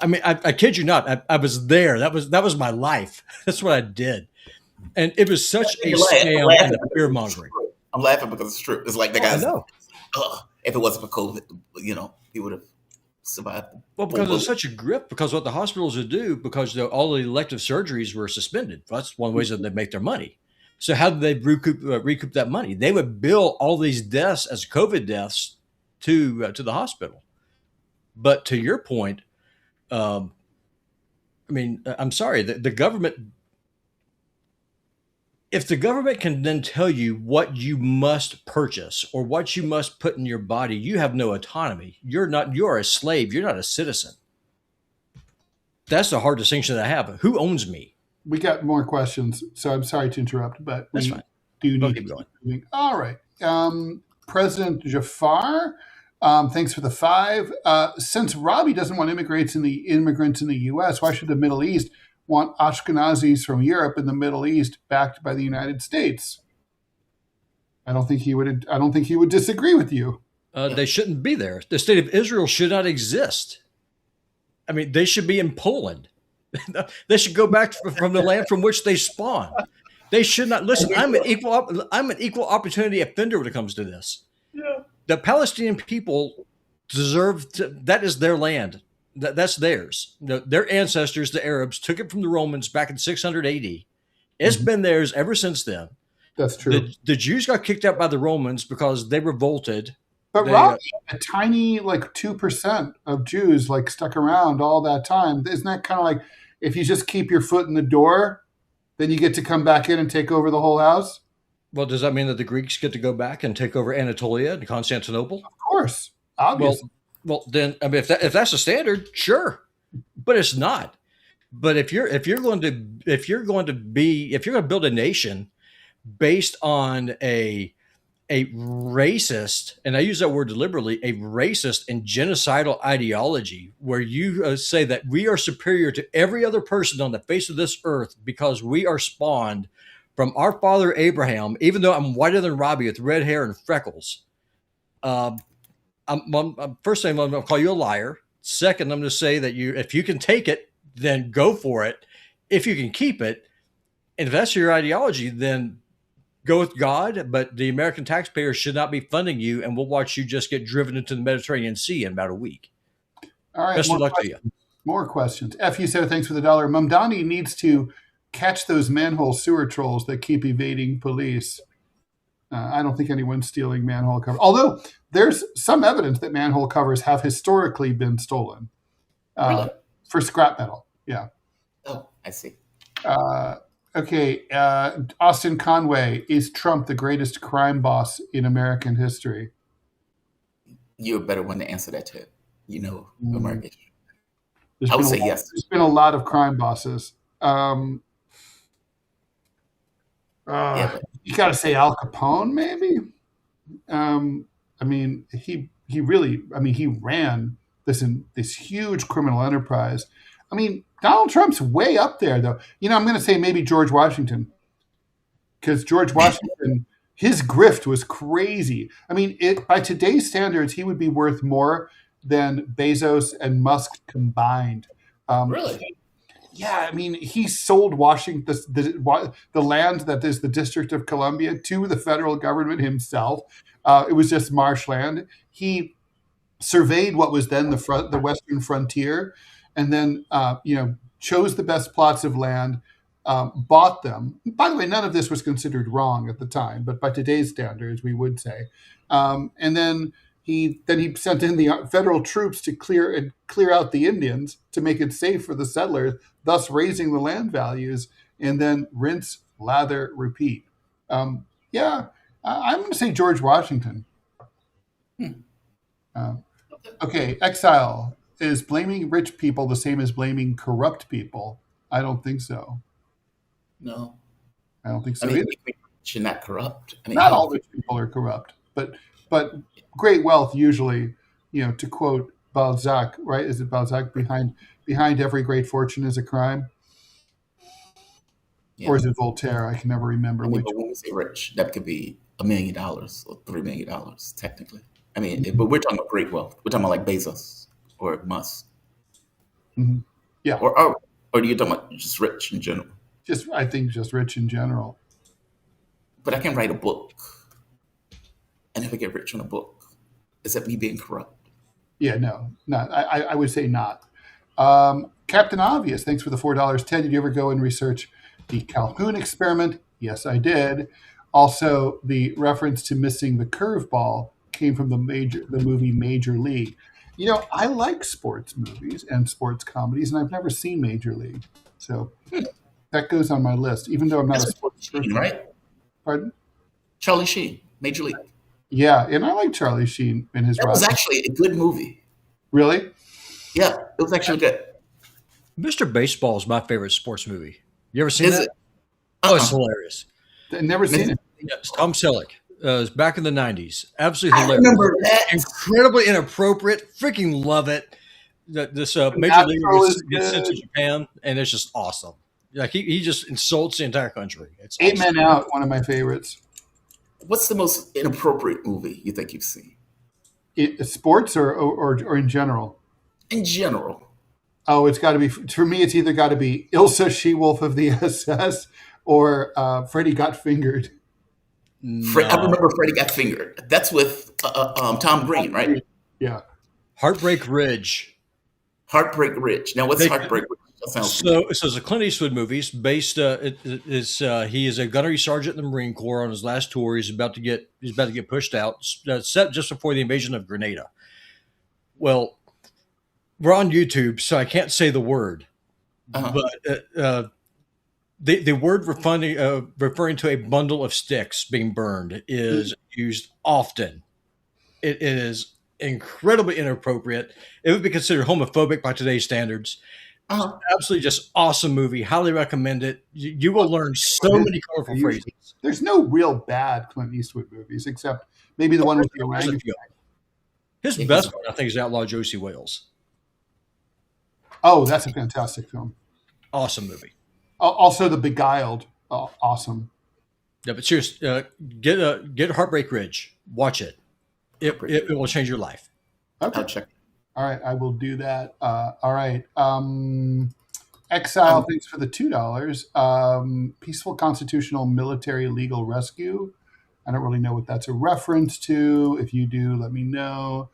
I mean, I kid you not. I was there. That was my life. That's what I did, and it was such a scam and a fear mongering. I'm laughing because it's true. It's like the guys. know. If it wasn't for COVID, he would have survived. Well, because it's such a grip. Because what the hospitals would do, because all the elective surgeries were suspended. That's one of the ways that they make their money. So how did they recoup that money? They would bill all these deaths as COVID deaths to the hospital. But to your point. I mean, I'm sorry, the government, if the government can then tell you what you must purchase or what you must put in your body, you have no autonomy. You're a slave. You're not a citizen. That's the hard distinction that I have. Who owns me? We got more questions, so I'm sorry to interrupt, but That's we fine. do need We'll to keep going. keep moving. All right. President Jafar, thanks for the 5. Since Robby doesn't want immigrants in the U.S., why should the Middle East want Ashkenazis from Europe and the Middle East backed by the United States? I don't think he would disagree with you. They shouldn't be there. The state of Israel should not exist. I mean, they should be in Poland. They should go back from the land from which they spawned. They should not listen. I'm an equal opportunity offender when it comes to this. Yeah. The Palestinian people deserve that is their land. That's theirs. Their ancestors, the Arabs, took it from the Romans back in 600 AD. It's been theirs ever since then. That's true. The Jews got kicked out by the Romans because they revolted. But Robby, a tiny 2% of Jews stuck around all that time. Isn't that kind of like, if you just keep your foot in the door, then you get to come back in and take over the whole house? Well, does that mean that the Greeks get to go back and take over Anatolia and Constantinople? Of course, obviously. Well, then, I mean, if that's the standard, sure, but it's not. But if you're going to build a nation based on a racist, and I use that word deliberately, a racist and genocidal ideology, where you say that we are superior to every other person on the face of this earth because we are spawned from our father Abraham, even though I'm whiter than Robby with red hair and freckles. First thing, I'm going to call you a liar. Second, I'm going to say that if you can take it, then go for it. If you can keep it, and if that's your ideology, then go with God. But the American taxpayer should not be funding you, and we'll watch you just get driven into the Mediterranean Sea in about a week. All right. Best of luck to you. More questions. FU said, thanks for the $1. Mamdani needs to catch those manhole sewer trolls that keep evading police. I don't think anyone's stealing manhole covers. Although there's some evidence that manhole covers have historically been stolen Really? for scrap metal. Yeah. Oh, I see. Okay. Austin Conway, is Trump the greatest crime boss in American history? You're a better one to answer that, Ted. You know, American. There's I would been a say lot- yes. There's been a lot of crime bosses. Yeah, but You got to say Al Capone, maybe. I mean, he really. I mean, he ran this huge criminal enterprise. I mean, Donald Trump's way up there, though. You know, I'm going to say maybe George Washington, because George Washington, his grift was crazy. I mean, by today's standards, he would be worth more than Bezos and Musk combined. really? Yeah, I mean, he sold Washington, the land that is the District of Columbia, to the federal government himself. It was just marshland. He surveyed what was then the western frontier, and then chose the best plots of land, bought them. By the way, none of this was considered wrong at the time, but by today's standards, we would say. And then he sent in the federal troops to clear out the Indians to make it safe for the settlers, thus raising the land values. And then rinse, lather, repeat. I'm going to say George Washington. Okay, Exile. Is blaming rich people the same as blaming corrupt people? I don't think so. No. I don't think so I mean, either. we should not corrupt. I mean, Not all rich people are corrupt, but great wealth usually, to quote Balzac, right? Is it Balzac? Behind every great fortune is a crime, Yeah. or is it Voltaire? I can never remember I mean, which. but when we say rich, that could be $1 million or $3 million, technically. I mean, but we're talking about great wealth. We're talking about like Bezos or Musk. Mhm. Yeah, Or do you talking about just rich in general? I think just rich in general. But I can write a book and never get rich on a book. Is that me being corrupt? Yeah, no, not. I would say not. Captain Obvious, thanks for the $4. Ted, did you ever go and research the Calhoun experiment? Yes, I did. Also, the reference to missing the curveball came from the movie Major League. I like sports movies and sports comedies, and I've never seen Major League. So that goes on my list, even though I'm not a That's sports Sheen, person. right? Pardon? Charlie Sheen, Major League. Yeah, and I like Charlie Sheen in his That was ride. actually a good movie. Really? Yeah, it was actually good. Mr. Baseball is my favorite sports movie. You ever seen Is that? it? Oh, it's hilarious. I've never seen it. Yeah, it's Tom Selleck. It's back in the 90s. Absolutely I hilarious. remember that. Incredibly inappropriate. Freaking love it. This Major Natural League is gets sent to good. Japan, and it's just awesome. Like he just insults the entire country. It's 8 awesome. Men Out, one of my favorites. What's the most inappropriate movie you think you've seen? Sports or in general? In general. Oh, it's got to be, for me, it's either got to be Ilsa She-Wolf of the SS or Freddie Got Fingered. I remember Freddie Got Fingered. That's with Tom Green, right? Yeah. Heartbreak Ridge. Heartbreak Ridge. Now, what's Heartbreak Ridge? That sounds So it's a Clint Eastwood movie. It's based. He is a gunnery sergeant in the Marine Corps on his last tour. He's about to get pushed out. Set just before the invasion of Grenada. Well, we're on YouTube, so I can't say the word, but the word referring to a bundle of sticks being burned is used often. It is incredibly inappropriate. It would be considered homophobic by today's standards. Absolutely just awesome movie. Highly recommend it. You will learn so many colorful phrases. There's no real bad Clint Eastwood movies, except maybe the one with the orangutan. His best one, I think, is Outlaw Josie Wales. Oh, that's a fantastic film. Awesome movie. Also, The Beguiled. Awesome. Yeah, but seriously, get Heartbreak Ridge. Watch it. It will change your life. Okay. I'll check. All right, I will do that. All right. Exile, thanks for the $2. Peaceful Constitutional Military Legal Rescue. I don't really know what that's a reference to. If you do, let me know.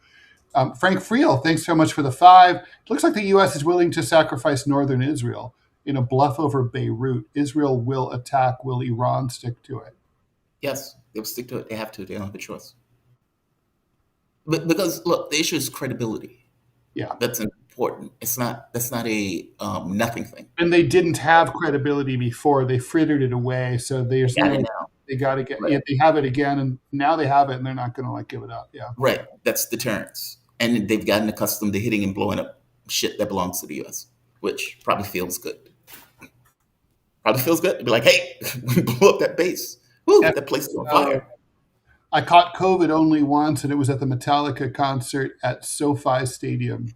Frank Friel, thanks so much for the $5. Looks like the U.S. is willing to sacrifice northern Israel. in a bluff over Beirut. Israel will attack. Will Iran stick to it? Yes, they'll stick to it. They have to. They don't have a choice. But because look, the issue is credibility. Yeah. That's important. It's not. That's not a nothing thing. And they didn't have credibility before. They frittered it away. So there's They got it now. they got to get. Right. Yeah, they have it again, and now they have it, and they're not going to give it up. Yeah. Right. That's deterrence, and they've gotten accustomed to hitting and blowing up shit that belongs to the U.S., which probably feels good. Probably feels good to be like, hey, we blew up that base. Woo, that place is on fire. I caught COVID only once, and it was at the Metallica concert at SoFi Stadium.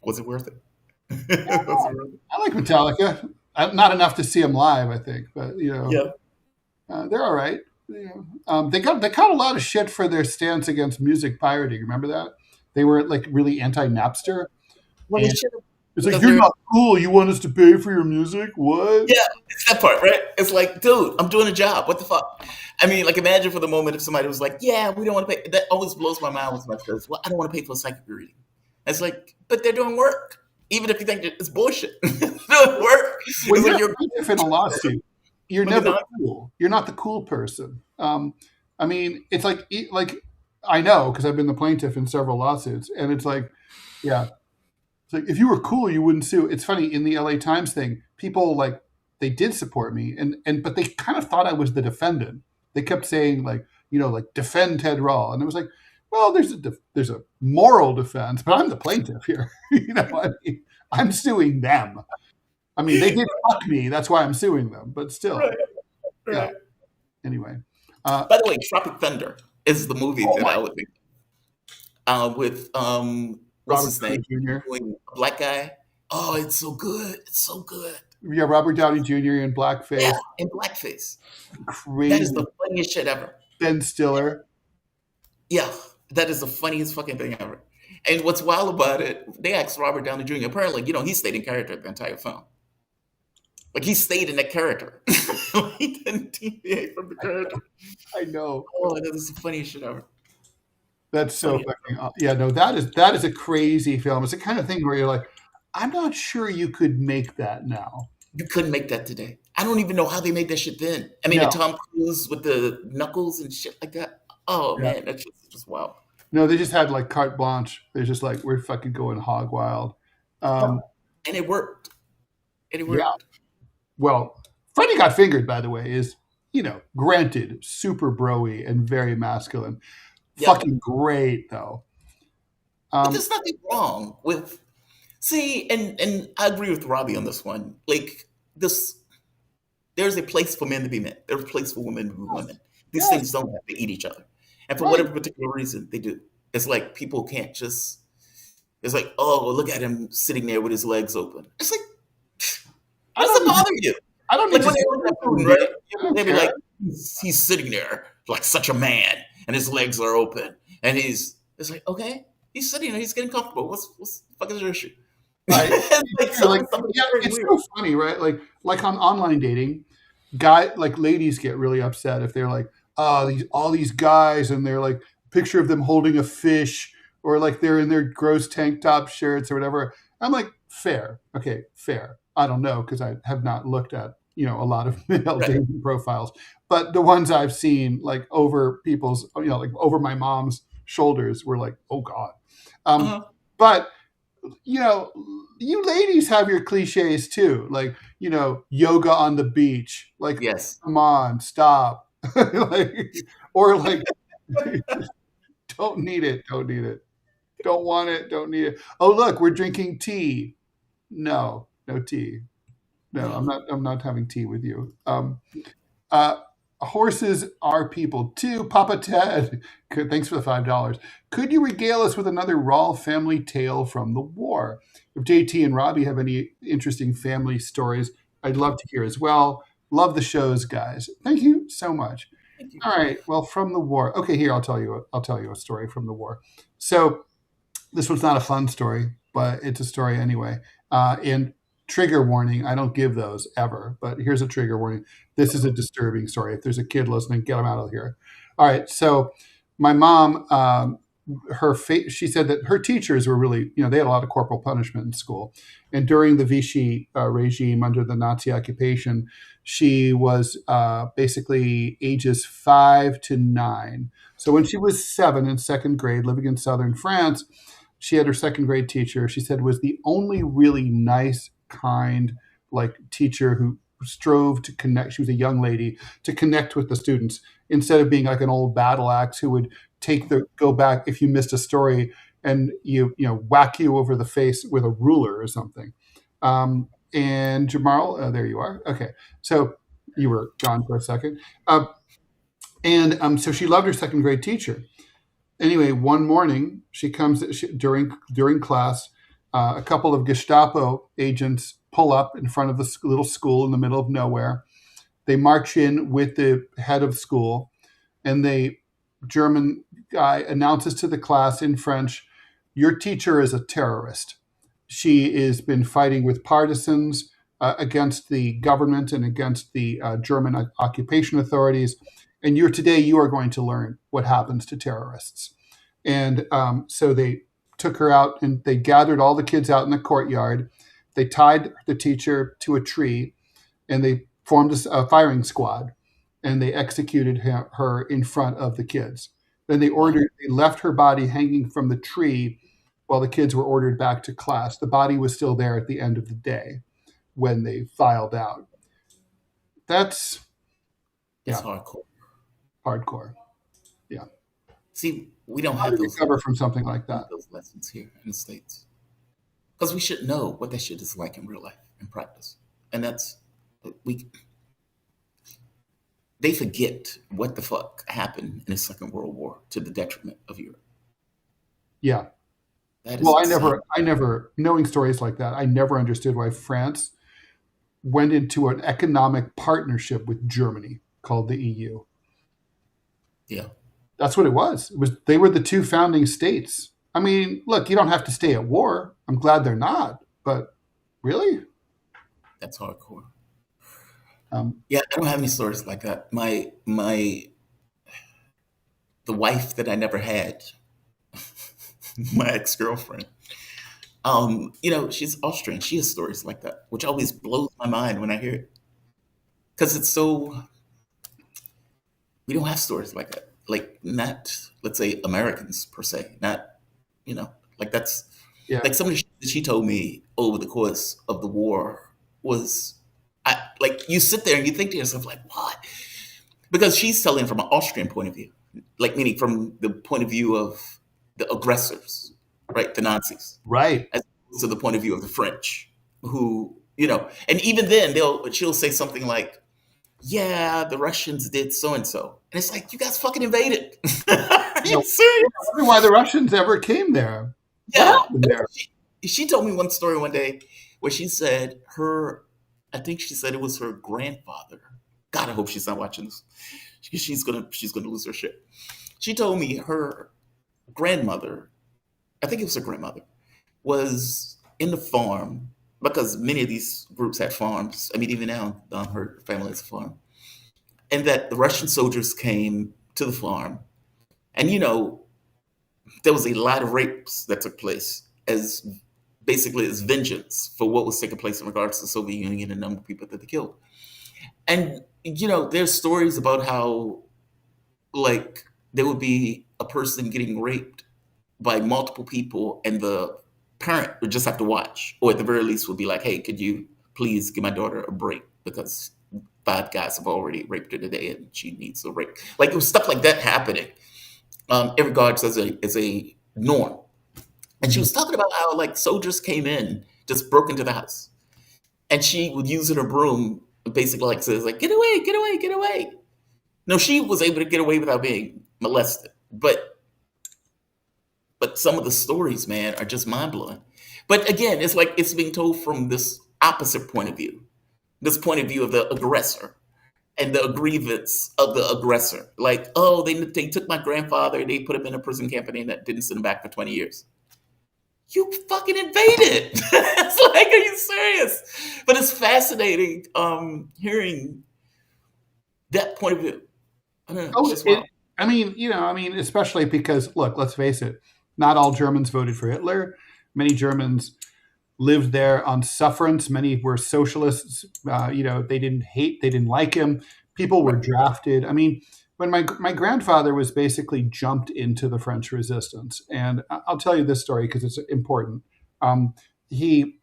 Was it worth it? I like Metallica. Not enough to see them live, I think, but they're all right. They caught a lot of shit for their stance against music pirating. Remember that? They were like really anti-Napster. Well, they should have. It's like, you're not cool. You want us to pay for your music? What? Yeah, it's that part, right? It's like, dude, I'm doing a job. What the fuck? I mean, like, imagine for the moment if somebody was like, yeah, we don't want to pay. That always blows my mind when somebody says, well, I don't want to pay for a psychic reading. It's like, but they're doing work. Even if you think it's bullshit. They're doing work. When It's like you're in a lawsuit, you're But never they're not- cool. You're not the cool person. I mean, it's like I know because I've been the plaintiff in several lawsuits, and it's like, yeah. It's like, if you were cool, you wouldn't sue. It's funny, in the LA Times thing, people they did support me, but they kind of thought I was the defendant. They kept saying like defend Ted Rall, and it was like, well, there's a moral defense, but I'm the plaintiff here. I mean, I'm suing them. I mean, they did fuck me. That's why I'm suing them. But still, Right. yeah. Anyway, By the way, Tropic Thunder is the movie that I would think. With what's his name? Jr. Doing a black guy. Oh, it's so good. It's so good. Yeah, Robert Downey Jr. in blackface. Yeah, in blackface. Crazy. That is the funniest shit ever. Ben Stiller. Yeah, that is the funniest fucking thing ever. And what's wild about it, they asked Robert Downey Jr. Apparently, he stayed in character the entire film. Like, he stayed in that character. He didn't deviate from the character. I know. Oh, that is the funniest shit ever. That's so fucking. Yeah, no, that is a crazy film. It's the kind of thing where you're like, I'm not sure you could make that now. You couldn't make that today. I don't even know how they made that shit then. I mean, No. the Tom Cruise with the knuckles and shit like that. Oh, Yeah. man, that's just wild. No, they just had like carte blanche. They're just like, we're fucking going hog wild. And it worked. Yeah. Well, Freddy Got Fingered, by the way, is, granted, super bro-y and very masculine. Yeah. Fucking great, though. But there's nothing wrong with... See, and I agree with Robby on this one. Like, there's a place for men to be men. There's a place for women to be women. These things don't have to eat each other. And for whatever particular reason, they do. It's like people can't just... It's like, oh, look at him sitting there with his legs open. It's like, how does it bother you? I don't Like need when to they look at Putin, right? They'd be like, he's sitting there like such a man, and his legs are open, and it's like, okay, he's sitting there, he's getting comfortable. What's the fuck is your issue? Right. It's so funny, right? Like on online dating, ladies get really upset if they're like, all these guys, and they're like, picture of them holding a fish, or like they're in their gross tank top shirts or whatever. I'm like, fair. Okay, fair. I don't know, because I have not looked at, a lot of male dating profiles. But the ones I've seen, like over people's, like over my mom's shoulders, were like, oh God. But, you ladies have your cliches too. Like, yoga on the beach. Like, Yes. come on, stop. Or like, don't need it. Don't need it. Don't want it. Don't need it. Oh, look, we're drinking tea. No tea. No, I'm not having tea with you. Horses are people too. Papa Ted, thanks for the $5. Could you regale us with another Rall family tale from the war? If JT and Robby have any interesting family stories, I'd love to hear as well. Love the shows, guys. Thank you so much. All right. Well, from the war. Okay, here I'll tell you a story from the war. So this one's not a fun story, but it's a story anyway. And trigger warning, I don't give those ever, but here's a trigger warning. This is a disturbing story. If there's a kid listening, get them out of here. All right. So my mom she said that her teachers were really, they had a lot of corporal punishment in school. And during the Vichy regime under the Nazi occupation, she was basically ages 5 to 9. So when she was 7 in second grade, living in southern France, she had her second grade teacher. She said was the only really nice, kind, teacher who strove to connect. She was a young lady to connect with the students instead of being like an old battle axe who would go back if you missed a story and whack you over the face with a ruler or something. And Jamarl, there you are. Okay, so you were gone for a second. So she loved her second grade teacher. Anyway, one morning she comes during class. A couple of Gestapo agents pull up in front of the little school in the middle of nowhere. They march in with the head of school, and the German guy announces to the class in French, "Your teacher is a terrorist. She has been fighting with partisans against the government and against the German occupation authorities. And today you are going to learn what happens to terrorists." And so they took her out and they gathered all the kids out in the courtyard. They tied the teacher to a tree and they formed a firing squad and they executed her in front of the kids. Then they left her body hanging from the tree while the kids were ordered back to class. The body was still there at the end of the day when they filed out. That's hardcore. Hardcore. Yeah. See, we don't have to recover from something like that. Those lessons here in the States. Because we should know what that shit is like in real life, in practice. And they forget what the fuck happened in the Second World War to the detriment of Europe. Yeah. Well, I never, knowing stories like that, I never understood why France went into an economic partnership with Germany called the EU. Yeah. That's what it was. They were the two founding states. I mean, look, you don't have to stay at war. I'm glad they're not, but really? That's hardcore. Yeah, I don't have any stories like that. The wife that I never had, my ex-girlfriend, she's Austrian. She has stories like that, which always blows my mind when I hear it. Because it's so, we don't have stories like that. Like, not, let's say, Americans per se, not, that's, like some of the shit that she told me over the course of the war was, you sit there and you think to yourself, like, what? Because she's telling from an Austrian point of view, like, meaning from the point of view of the aggressors, right? The Nazis. Right. As opposed to the point of view of the French, who, and even then she'll say something like, yeah, the Russians did so-and-so. And it's like, you guys fucking invaded. Are you serious? I wonder why the Russians ever came there. Yeah. She told me one story one day where she said I think she said it was her grandfather. God, I hope she's not watching this. She's gonna lose her shit. She told me her grandmother, I think it was her grandmother, was in the farm, because many of these groups had farms. I mean, even now, her family has a farm. And that the Russian soldiers came to the farm. And, there was a lot of rapes that took place as vengeance for what was taking place in regards to the Soviet Union and the number of people that they killed. And, there's stories about how, there would be a person getting raped by multiple people and the parent would just have to watch, or at the very least would be like, hey, could you please give my daughter a break because 5 guys have already raped her today and she needs a break. Like, it was stuff like that happening in regards as a norm. And she was talking about how soldiers came in, just broke into the house, and she would use her broom, basically says get away, get away, get away. No, she was able to get away without being molested, but some of the stories, man, are just mind-blowing. But again, it's like it's being told from this opposite point of view, this point of view of the aggressor and the grievance of the aggressor. Like, oh, they took my grandfather, they put him in a prison camp, and they didn't send him back for 20 years. You fucking invaded. It's like, are you serious? But it's fascinating hearing that point of view. I don't know. I mean, especially because, look, let's face it, not all Germans voted for Hitler. Many Germans lived there on sufferance. Many were socialists. They didn't like him. People were drafted. I mean, when my grandfather was basically jumped into the French resistance, and I'll tell you this story because it's important. He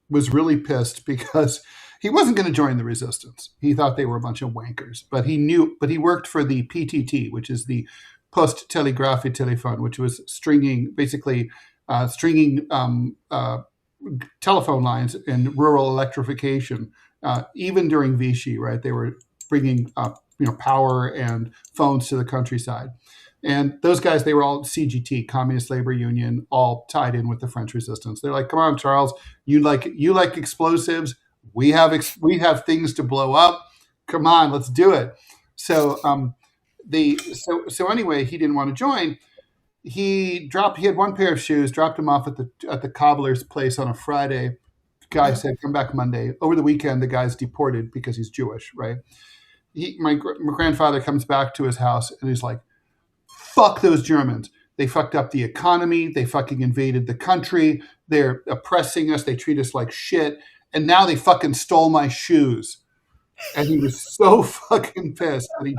was really pissed because he wasn't going to join the resistance. He thought they were a bunch of wankers, but he worked for the PTT, which is the Post Telegraph Telephone, which was stringing telephone lines and rural electrification. Even during Vichy, right? They were bringing power and phones to the countryside. And those guys, they were all CGT, Communist Labor Union, all tied in with the French resistance. They're like, "Come on, Charles, you like explosives. We have things to blow up. Come on, let's do it." So anyway, he didn't want to join. He had one pair of shoes, dropped him off at the cobbler's place on a Friday. Guy said, "Come back Monday." Over the weekend, the guy's deported because he's Jewish, right? My grandfather comes back to his house and he's like, "Fuck those Germans. They fucked up the economy. They fucking invaded the country. They're oppressing us. They treat us like shit. And now they fucking stole my shoes." And he was so fucking pissed that he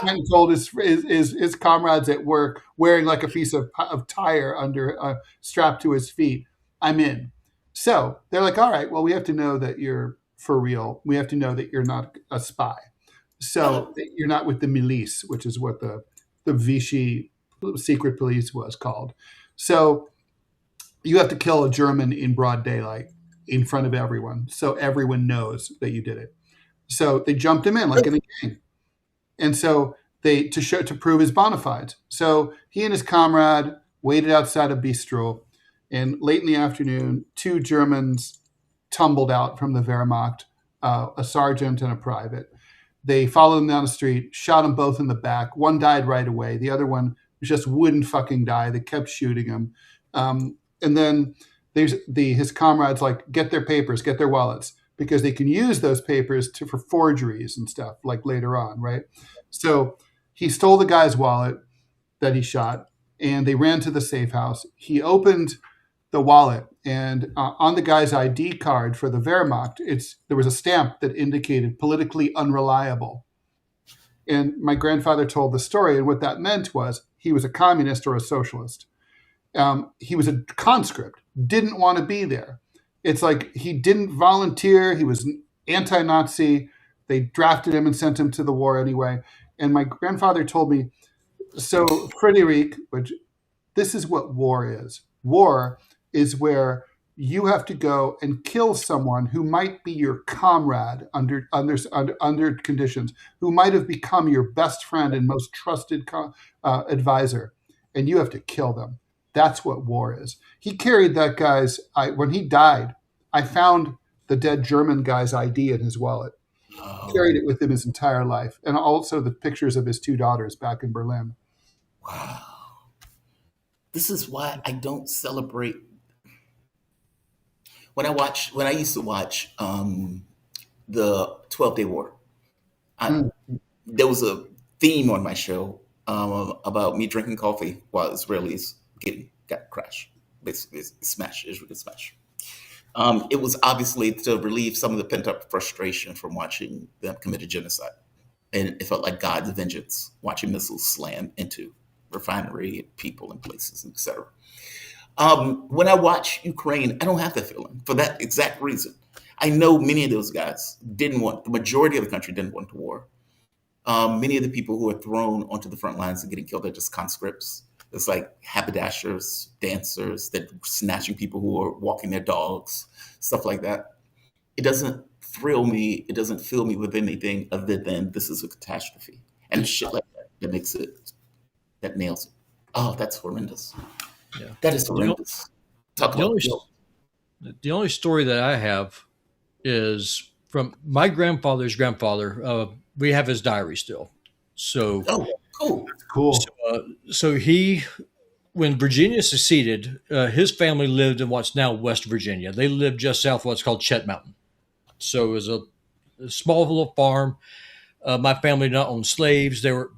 went and told his comrades at work, wearing like a piece of tire under strapped to his feet, "I'm in." So they're like, "All right, well, we have to know that you're for real. We have to know that you're not a spy. So that you're not with the milice," which is what the Vichy secret police was called. "So you have to kill a German in broad daylight in front of everyone, so everyone knows that you did it." So they jumped him in like in a gang. And so to prove his bona fides. So he and his comrade waited outside a bistro, and late in the afternoon, two Germans tumbled out from the Wehrmacht, a sergeant and a private. They followed him down the street, shot them both in the back. One died right away. The other one just wouldn't fucking die. They kept shooting him. And then his comrades like, "Get their papers, get their wallets," because they can use those papers for forgeries and stuff like later on, right? So he stole the guy's wallet that he shot, and they ran to the safe house. He opened the wallet, and on the guy's ID card for the Wehrmacht, there was a stamp that indicated politically unreliable. And my grandfather told the story, and what that meant was he was a communist or a socialist. He was a conscript, didn't want to be there. It's like he didn't volunteer. He was anti-Nazi. They drafted him and sent him to the war anyway. And my grandfather told me, "So, Frederic, this is what war is. War is where you have to go and kill someone who might be your comrade under conditions, who might have become your best friend and most trusted advisor, and you have to kill them. That's what war is." He carried that guy's, when he died, I found the dead German guy's ID in his wallet. Oh. Carried it with him his entire life, and also the pictures of his two daughters back in Berlin. Wow. This is why I don't celebrate. When I used to watch the 12-Day War, there was a theme on my show about me drinking coffee while Israelis got crashed, basically Israel get smashed. It was obviously to relieve some of the pent-up frustration from watching them commit a genocide. And it felt like God's vengeance, watching missiles slam into refinery, people and places, etc. When I watch Ukraine, I don't have that feeling for that exact reason. I know many of those guys the majority of the country didn't want the war. Many of the people who are thrown onto the front lines and getting killed are just conscripts. It's like haberdashers, dancers, that snatching people who are walking their dogs, stuff like that. It doesn't thrill me. It doesn't fill me with anything other than this is a catastrophe. And shit like that makes it, that nails it. Oh, that's horrendous. Yeah. That is horrendous. The only story that I have is from my grandfather's grandfather. We have his diary still. So, cool. So when Virginia seceded, his family lived in what's now West Virginia. They lived just south of what's called Chet Mountain. So it was a small little farm. My family did not own slaves. They were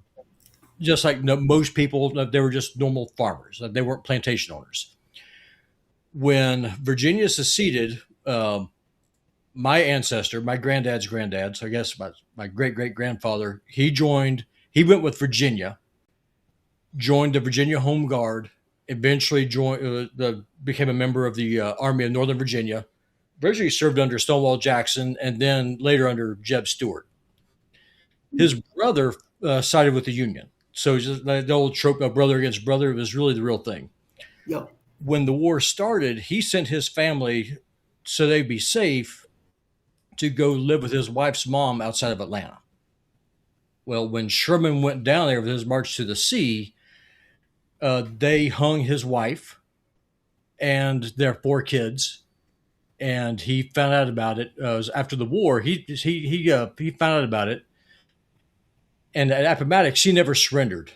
just like most people. They were just normal farmers. They weren't plantation owners. When Virginia seceded, my ancestor, my granddad's granddad, so I guess my great great grandfather, he went with Virginia, joined the Virginia Home Guard, eventually became a member of the Army of Northern Virginia, originally served under Stonewall Jackson, and then later under Jeb Stuart. His brother sided with the Union. So just like the old trope of brother against brother was really the real thing. Yeah. When the war started, he sent his family, so they'd be safe, to go live with his wife's mom outside of Atlanta. Well, when Sherman went down there with his march to the sea, they hung his wife and their 4 kids, and he found out about it. It was after the war. He found out about it, and at Appomattox, he never surrendered.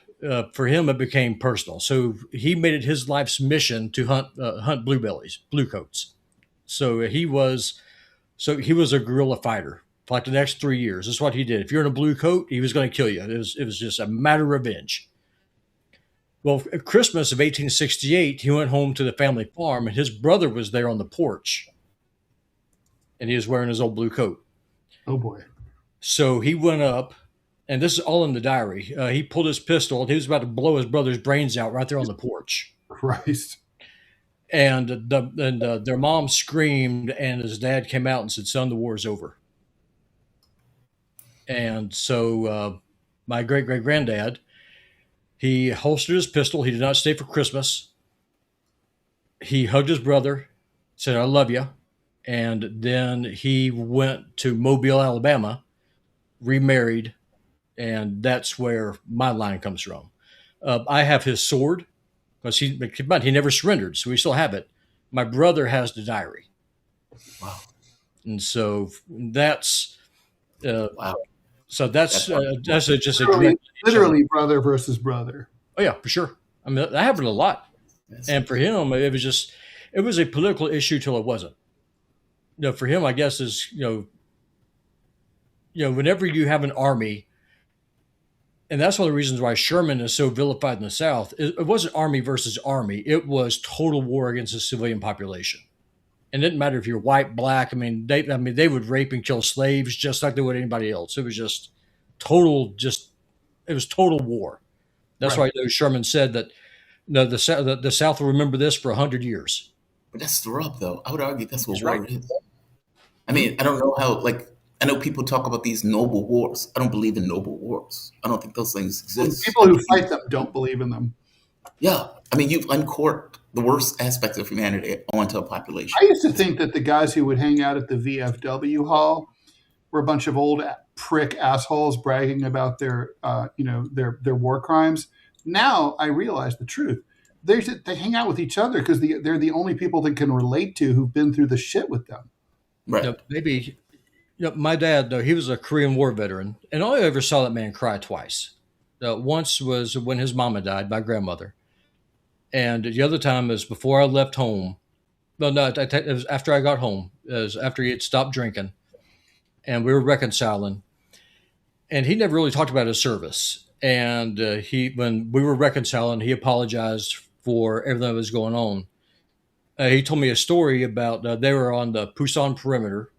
For him, it became personal. So he made it his life's mission to hunt bluecoats. So he was a guerrilla fighter for like the next 3 years. That's what he did. If you're in a blue coat, he was going to kill you. It was just a matter of revenge. Well, at Christmas of 1868, he went home to the family farm, and his brother was there on the porch, and he was wearing his old blue coat. Oh boy! So he went up, and this is all in the diary. He pulled his pistol, and he was about to blow his brother's brains out right there on the porch. Christ! And their mom screamed, and his dad came out and said, "Son, the war's over." And so my great-great-granddad, he holstered his pistol. He did not stay for Christmas. He hugged his brother, said, "I love you." And then he went to Mobile, Alabama, remarried, and that's where my line comes from. I have his sword, because he never surrendered, so we still have it. My brother has the diary. Wow. And so that's Wow. So that's just literally brother versus brother. Oh yeah, for sure. I mean, that happened a lot. And for him, it was a political issue till it wasn't. For him, I guess is whenever you have an army, and that's one of the reasons why Sherman is so vilified in the South. It wasn't army versus army; it was total war against the civilian population. And it didn't matter if you're white, black. They would rape and kill slaves just like they would anybody else. It was just total war. That's why Sherman said that the South will remember this for 100 years. But that's the rub, though. I would argue that's what war is. I mean, I don't know how, I know people talk about these noble wars. I don't believe in noble wars. I don't think those things exist. People who fight them don't believe in them. Yeah. I mean, you've uncorked the worst aspects of humanity onto a population. I used to think that the guys who would hang out at the VFW hall were a bunch of old prick assholes bragging about their war crimes. Now I realize the truth. They hang out with each other because they're the only people they can relate to who've been through the shit with them. Right. Maybe my dad, though, he was a Korean War veteran, and I ever saw that man cry twice. Once was when his mama died, my grandmother. And the other time is before I left home. Well, no, it was after I got home. It was after he had stopped drinking, and we were reconciling. And he never really talked about his service. And when we were reconciling, he apologized for everything that was going on. He told me a story about they were on the Pusan perimeter,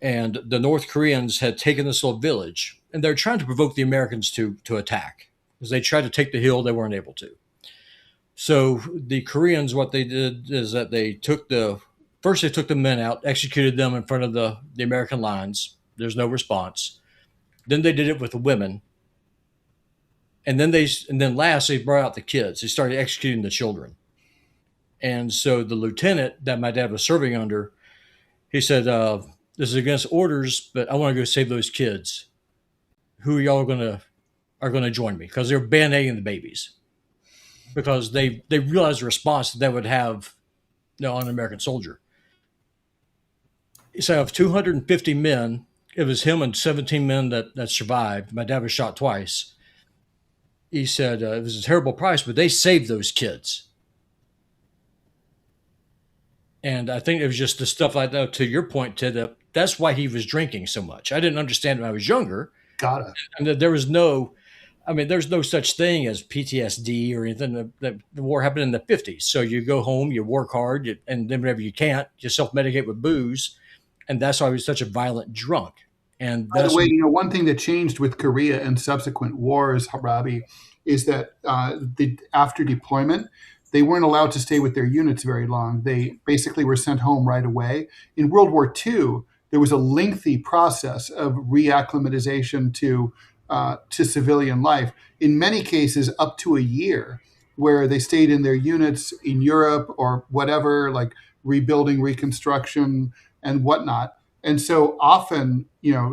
and the North Koreans had taken this little village, and they're trying to provoke the Americans to attack because they tried to take the hill, they weren't able to. So the Koreans, what they did is that they took the men out, executed them in front of the American lines. There's no response. Then they did it with the women. And then last they brought out the kids. They started executing the children. And so the lieutenant that my dad was serving under, he said, "This is against orders, but I want to go save those kids. Who are y'all are gonna join me?" Because they're band-aiding the babies. Because they realized the response that they would have on an American soldier. So of 250 men, it was him and 17 men that survived. My dad was shot twice. He said it was a terrible price, but they saved those kids. And I think it was just the stuff like that, to your point, Ted, that's why he was drinking so much. I didn't understand when I was younger, Gotta. And there was no, I mean, there's no such thing as PTSD or anything. The war happened in the 50s. So you go home, you work hard, and then whenever you can't, you self-medicate with booze. And that's why he was such a violent drunk. And By the that's way, one thing that changed with Korea and subsequent wars, Robby, is that after deployment, they weren't allowed to stay with their units very long. They basically were sent home right away. In World War II, there was a lengthy process of reacclimatization to civilian life. In many cases, up to a year, where they stayed in their units in Europe or whatever, like rebuilding, reconstruction, and whatnot. And so often,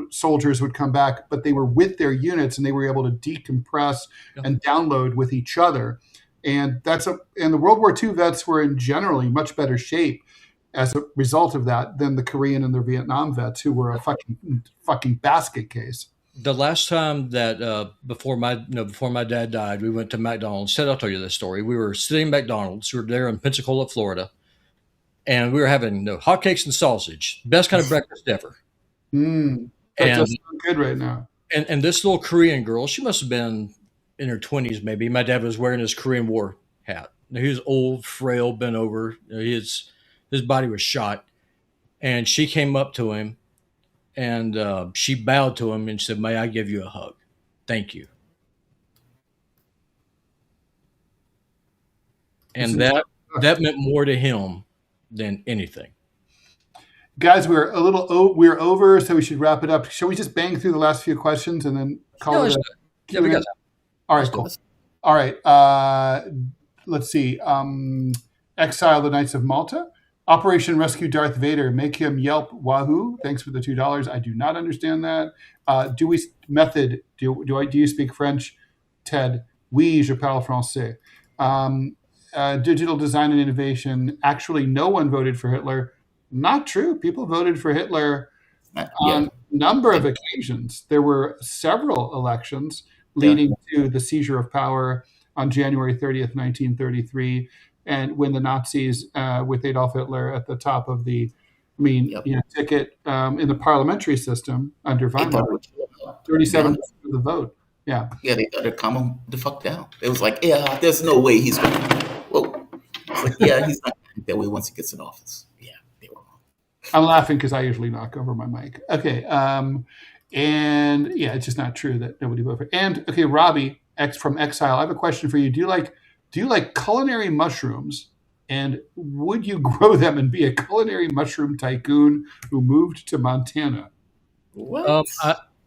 soldiers would come back, but they were with their units and they were able to decompress and download with each other. And and the World War II vets were in generally much better shape as a result of that than the Korean and the Vietnam vets, who were a fucking basket case. The last time that before my dad died, we went to McDonald's. I'll tell you this story. We were sitting at McDonald's. We were there in Pensacola, Florida, and we were having hotcakes and sausage, best kind of breakfast ever. That does sound good right now. And this little Korean girl, she must have been in her 20s, maybe. My dad was wearing his Korean War hat. He was old, frail, bent over. His body was shot, and she came up to him. And she bowed to him and said, "May I give you a hug? Thank you." And that meant more to him than anything. Guys, we're over, so we should wrap it up. Shall we just bang through the last few questions and then call it? Yeah, we got that. All right, cool. All right, let's see. Exile the Knights of Malta. Operation Rescue Darth Vader. Make him yelp wahoo. Thanks for the $2. I do not understand that. Do you speak French? Ted. Oui, je parle français. Digital design and innovation. Actually, no one voted for Hitler. Not true. People voted for Hitler on a number of occasions. There were several elections leading to the seizure of power on January 30th, 1933. And when the Nazis, with Adolf Hitler at the top of the, ticket in the parliamentary system under Weimar, 37% of the vote. Yeah. Yeah, they thought to calm him the fuck down. It was like, there's no way he's going to. Whoa. Like, he's not that way once he gets in office. Yeah, they were wrong. I'm laughing because I usually knock over my mic. Okay. And it's just not true that nobody voted for. And okay, Robby from Exile, I have a question for you. Do you like culinary mushrooms, and would you grow them and be a culinary mushroom tycoon who moved to Montana? What?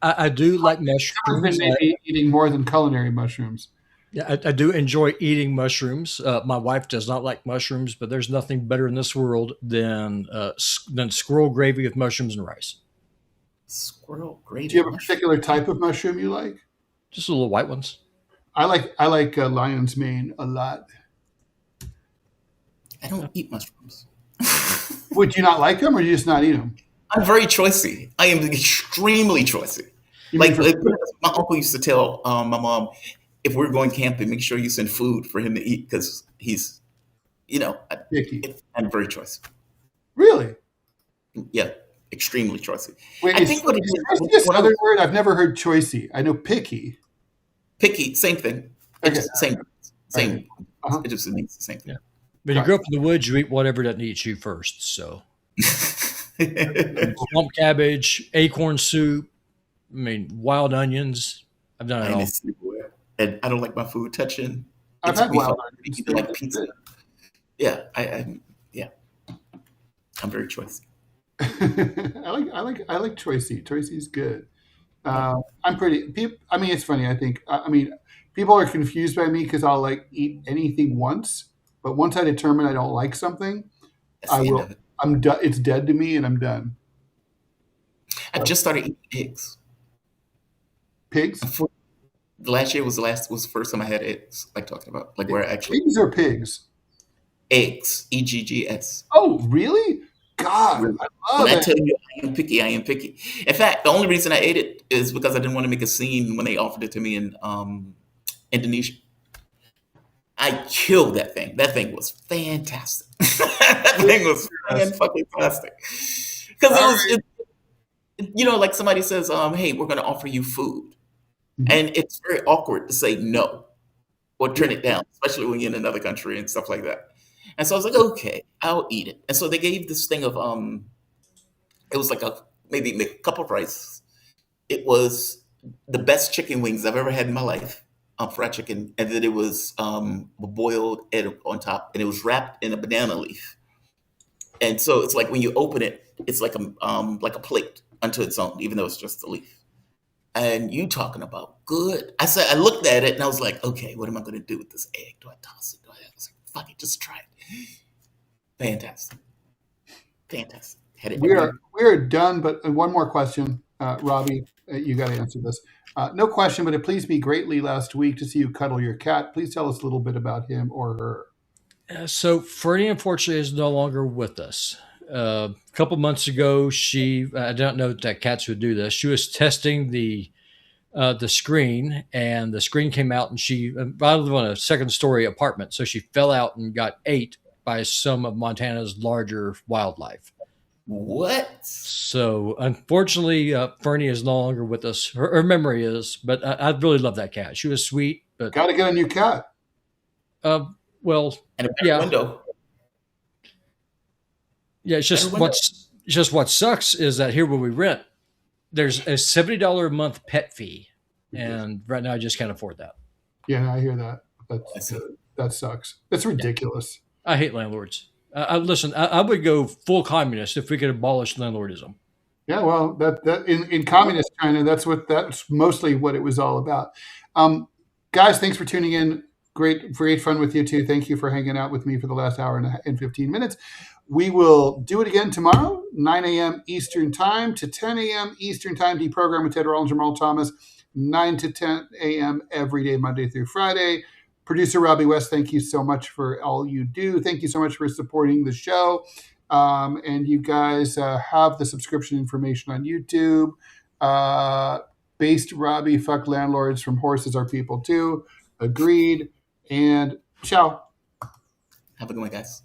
I do like mushrooms. I've been maybe eating more than culinary mushrooms. Yeah, I do enjoy eating mushrooms. My wife does not like mushrooms, but there's nothing better in this world than squirrel gravy with mushrooms and rice. Squirrel gravy. Do you have a particular type of mushroom you like? Just the little white ones. I like lion's mane a lot. I don't eat mushrooms. Would you not like them, or you just not eat them? I'm very choicey. I am extremely choicey. Like my uncle used to tell my mom, if we're going camping, make sure you send food for him to eat because he's, picky. I'm very choicey. Really? Yeah, extremely choicey. Wait, I think what it is this other word I've never heard. Choicey. I know picky. Picky, same thing. Okay. Same. Okay. Uh-huh. It just means the same thing. Yeah. When you grow up in the woods, you eat whatever doesn't eat you first. So, swamp cabbage, acorn soup. Wild onions. I've done it all. And I don't like my food touching. I've had wild onions. Like pizza. Yeah, I'm very choicey. I like choicey. Choicey's good. I'm pretty. It's funny. I think. People are confused by me because I'll eat anything once, but once I determine I don't like something, I will. I'm done. It's dead to me, and I'm done. I've just started eating eggs. Pigs. Last year was the first time I had eggs. Like talking about where I actually pigs or pigs. Eggs. EGGS. Oh, really? God, I love it. I tell you, I am picky. In fact, the only reason I ate it is because I didn't want to make a scene when they offered it to me in Indonesia. I killed that thing. That thing was fantastic. That thing was fan-fucking-tastic. Because like somebody says, hey, we're going to offer you food. Mhm. And it's very awkward to say no or turn it down, especially when you're in another country and stuff like that. And so I was like, okay, I'll eat it. And so they gave this thing of, it was like maybe a cup of rice. It was the best chicken wings I've ever had in my life, fried chicken. And then it was a boiled egg on top, and it was wrapped in a banana leaf. And so it's like when you open it, it's like a plate unto its own, even though it's just a leaf. And you talking about good. I looked at it and I was like, okay, what am I going to do with this egg? Do I toss it? I was like, fuck it, just try it. Fantastic. Fantastic. Had it We every are done, but one more question, Robby. You got to answer this. No question, but it pleased me greatly last week to see you cuddle your cat. Please tell us a little bit about him or her. So Fernie, unfortunately, is no longer with us. A couple months ago, I don't know that cats would do this. She was testing the screen, and the screen came out, and I live on a second-story apartment, so she fell out and got ate by some of Montana's larger wildlife. What? So unfortunately, Fernie is no longer with us. Her memory is, but I really love that cat. She was sweet, but Got to get a new cat. well, And a better yeah. window. Yeah, it's just what sucks is that here where we rent, there's a $70 a month pet fee, and right now I just can't afford that. Yeah, I hear that. That sucks. It's ridiculous. Yeah. I hate landlords. Listen, I would go full communist if we could abolish landlordism. Yeah, well, that in communist China, that's mostly what it was all about. Guys, thanks for tuning in. Great fun with you too. Thank you for hanging out with me for the last hour and 15 minutes. We will do it again tomorrow, 9 a.m. Eastern Time to 10 a.m. Eastern Time. DeProgram with Ted Rall and Jamarl Thomas, 9 to 10 a.m. every day, Monday through Friday. Producer Robby West, thank you so much for all you do. Thank you so much for supporting the show. And you guys have the subscription information on YouTube. Based Robby, fuck landlords, from horses are people too. Agreed. And ciao. Have a good one, guys.